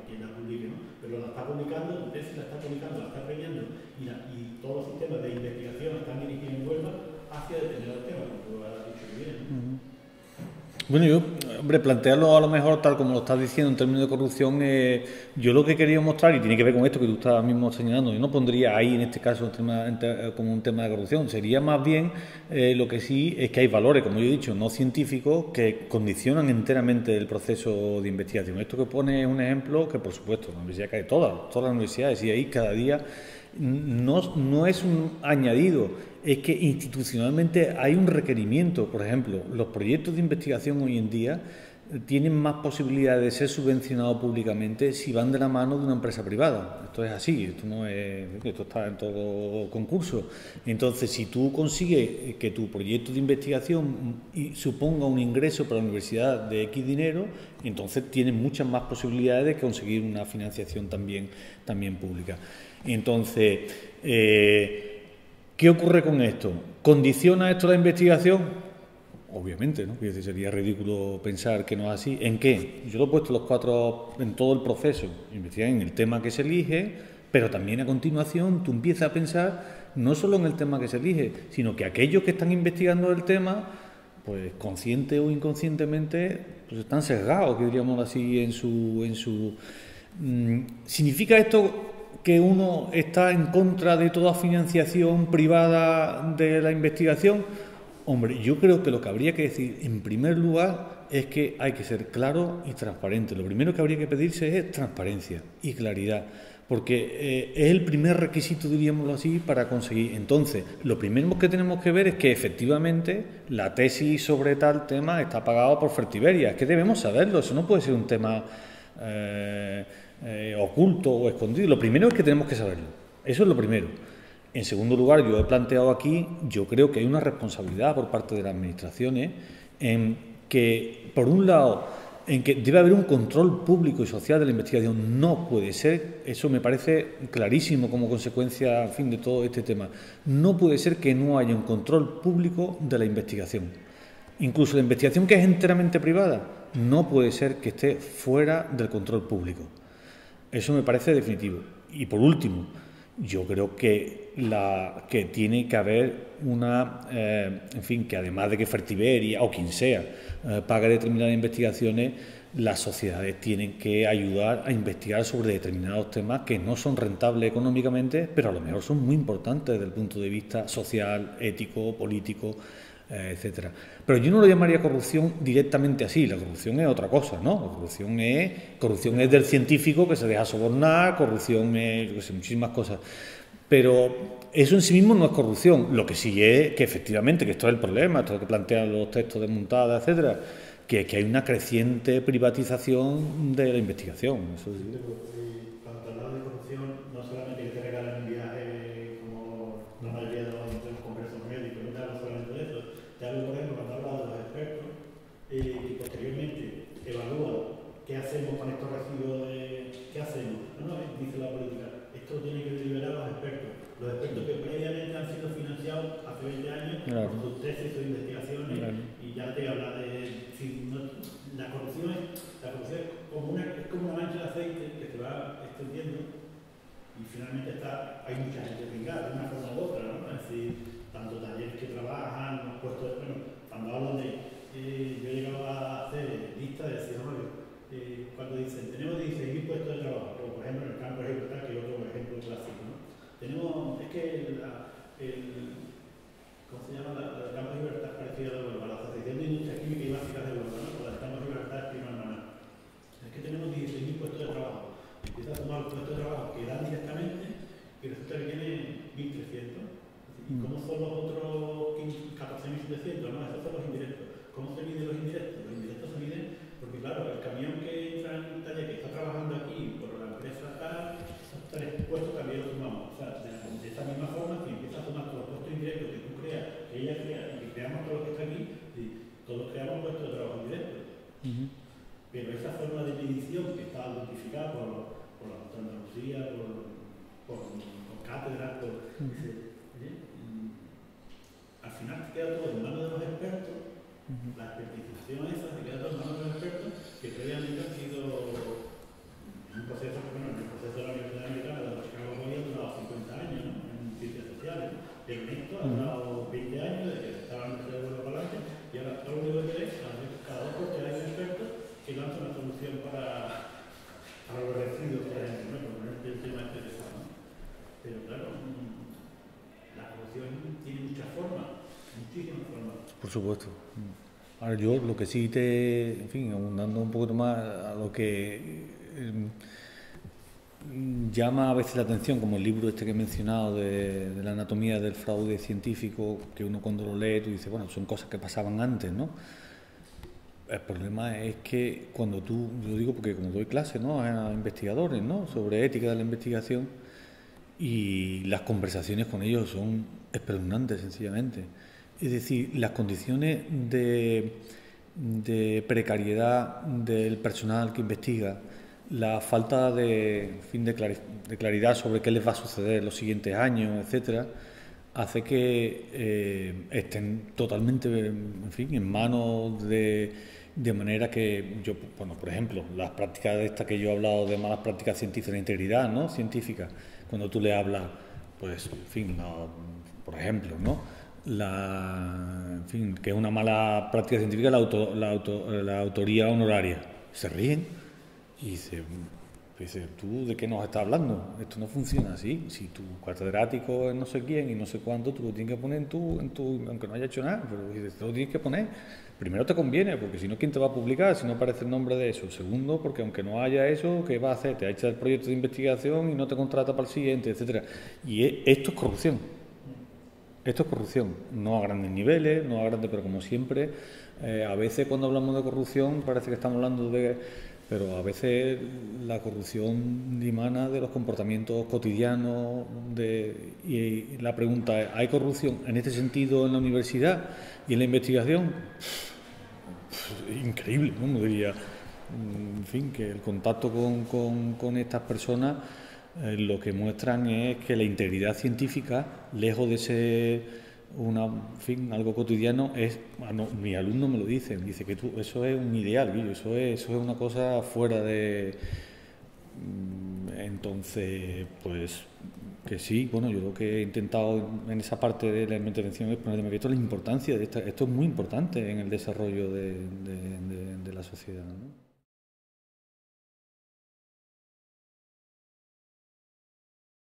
Speaker 3: quien la publique, ¿no? Pero la está publicando, la tesis la está publicando, la está premiando, y todos los sistemas de investigación están dirigidos en Huelva hacia determinados temas, como tú has dicho bien, ¿no?
Speaker 2: Bueno, yo, hombre, plantearlo a lo mejor tal como lo estás diciendo en términos de corrupción, yo lo que quería mostrar, y tiene que ver con esto que tú estás mismo señalando, yo no pondría ahí en este caso como un tema de corrupción, sería más bien lo que sí es que hay valores, como yo he dicho, no científicos, que condicionan enteramente el proceso de investigación. Esto que pone es un ejemplo que, por supuesto, la universidad cae todas las universidades, y ahí cada día no es un añadido, es que institucionalmente hay un requerimiento. Por ejemplo, los proyectos de investigación hoy en día tienen más posibilidades de ser subvencionados públicamente si van de la mano de una empresa privada. Esto es así, esto está en todo concurso. Entonces, si tú consigues que tu proyecto de investigación suponga un ingreso para la universidad de X dinero, entonces tienes muchas más posibilidades de conseguir una financiación también pública. Entonces, ¿qué ocurre con esto? ¿Condiciona esto la investigación? Obviamente, ¿no? Sería ridículo pensar que no es así. ¿En qué? Yo lo he puesto los cuatro en todo el proceso. Investigar en el tema que se elige, pero también a continuación tú empiezas a pensar no solo en el tema que se elige, sino que aquellos que están investigando el tema, pues consciente o inconscientemente, pues están sesgados, que diríamos así, en su ¿significa esto que uno está en contra de toda financiación privada de la investigación? Hombre, yo creo que lo que habría que decir en primer lugar es que hay que ser claro y transparente. Lo primero que habría que pedirse es transparencia y claridad, porque es el primer requisito, diríamoslo así, para conseguir. Entonces, lo primero que tenemos que ver es que efectivamente la tesis sobre tal tema está pagada por Fertiberia. Es que debemos saberlo, eso no puede ser un tema oculto o escondido. Lo primero es que tenemos que saberlo, eso es lo primero. En segundo lugar, yo he planteado aquí, yo creo que hay una responsabilidad por parte de las administraciones en que, por un lado, en que debe haber un control público y social de la investigación. No puede ser, eso me parece clarísimo como consecuencia, en fin, de todo este tema, no puede ser que no haya un control público de la investigación. Incluso la investigación que es enteramente privada, no puede ser que esté fuera del control público. Eso me parece definitivo. Y por último, yo creo que tiene que haber una, en fin, que además de que Fertiberia o quien sea pague determinadas investigaciones, las sociedades tienen que ayudar a investigar sobre determinados temas que no son rentables económicamente, pero a lo mejor son muy importantes desde el punto de vista social, ético, político, etcétera. Pero yo no lo llamaría corrupción directamente así. La corrupción es otra cosa, ¿no? La corrupción es del científico que se deja sobornar, corrupción es, yo qué sé, muchísimas cosas. Pero eso en sí mismo no es corrupción. Lo que sí es que efectivamente, que esto es el problema, esto que plantean los textos de Muntada, etcétera, que hay una creciente privatización de la investigación. Eso sí.
Speaker 3: Cuando hablamos de corrupción, no solamente que te regalan un viaje como la mayoría de los congresos médicos, no te hablo solamente de eso, te hablo, por ejemplo, cuando hablas de los expertos que posteriormente evalúan qué hacemos con estos residuos, qué hacemos. No, dice puestos de, bueno, cuando hablan de, yo he llegado a hacer listas de decir, cuando dicen, tenemos 16.000 puestos de trabajo, como por ejemplo en el campo de Gibraltar, que es otro ejemplo clásico, ¿no? Tenemos, es que ¿cómo se llama? La campo de Gibraltar parecida a la Asociación de Industria Química y Básicas de Huelva, ¿no? La campo de Gibraltar prima hermana. Es que tenemos 16.000 puestos de trabajo. Empieza a sumar los puestos de trabajo que dan directamente y resulta que tiene 1.300. ¿Y cómo son los otros 14.700? ¿No? Esos son los indirectos. ¿Cómo se miden los indirectos? Los indirectos se miden porque, claro, el camión que entra en un taller que está trabajando aquí por la empresa tal, esos 3 puestos también los sumamos. O sea, de esta misma forma, si empieza a sumar todos los puestos indirectos que tú creas, que ella crea y que creamos todos los que están aquí, y todos creamos puestos de trabajo indirectos. Pero esa forma de medición que está identificada por la Junta de Andalucía, por cátedras, al final te queda todo en manos de los expertos, la expertización esa te queda todo en manos de los expertos que previamente han sido en un proceso, bueno, en el proceso de la Universidad Americana de la Chicago Boy ha durado 50 años, ¿no? En ciencias sociales, pero en esto ha durado 20 años desde que estaba en el Universidad de Huelva para adelante y ahora todo lo único que es, cada 2 porque hay un experto que lanza una solución para los residuos, por ejemplo, ¿no? Por ponerte el tema este de ¿no? Pero claro, la corrupción tiene muchas formas, muchísimas formas.
Speaker 2: Por supuesto. Ahora yo lo que sí en fin, abundando un poco más a lo que llama a veces la atención, como el libro este que he mencionado de la anatomía del fraude científico, que uno cuando lo lee tú dices, bueno, son cosas que pasaban antes, ¿no? El problema es que cuando yo digo porque como doy clases, ¿no?, a investigadores, ¿no?, sobre ética de la investigación, y las conversaciones con ellos son espeluznantes, sencillamente. Es decir, las condiciones de precariedad del personal que investiga, la falta de claridad sobre qué les va a suceder en los siguientes años, etcétera, hace que estén totalmente, en fin, en manos de manera que yo, bueno, por ejemplo, las prácticas de estas que yo he hablado de malas prácticas científicas, de integridad, ¿no?, científica, cuando tú le hablas, pues, en fin, por ejemplo, ¿no?, en fin, que es una mala práctica científica la autoría honoraria, se ríen y dicen, ¿tú de qué nos estás hablando? Esto no funciona así. Si tu catedrático es no sé quién y no sé cuánto, tú lo tienes que poner en tu aunque no haya hecho nada, pero te lo tienes que poner. Primero te conviene, porque si no, ¿quién te va a publicar si no aparece el nombre de eso? Segundo, porque aunque no haya eso, ¿qué va a hacer? Te ha hecho el proyecto de investigación y no te contrata para el siguiente, etcétera. Y esto es corrupción. Esto es corrupción, no a grandes niveles, no a grandes, pero como siempre, a veces cuando hablamos de corrupción parece que estamos hablando pero a veces la corrupción dimana de los comportamientos cotidianos y la pregunta es, ¿hay corrupción en este sentido en la universidad y en la investigación? Increíble, ¿no? Uno diría, en fin, que el contacto con estas personas lo que muestran es que la integridad científica, lejos de ser algo cotidiano, mis alumnos me lo dicen, dice que eso es un ideal, Guillo, eso es una cosa fuera de... Entonces, pues que sí, bueno, yo lo que he intentado en esa parte de la intervención es poner de manifiesto la importancia de esto es muy importante en el desarrollo de la sociedad, ¿no?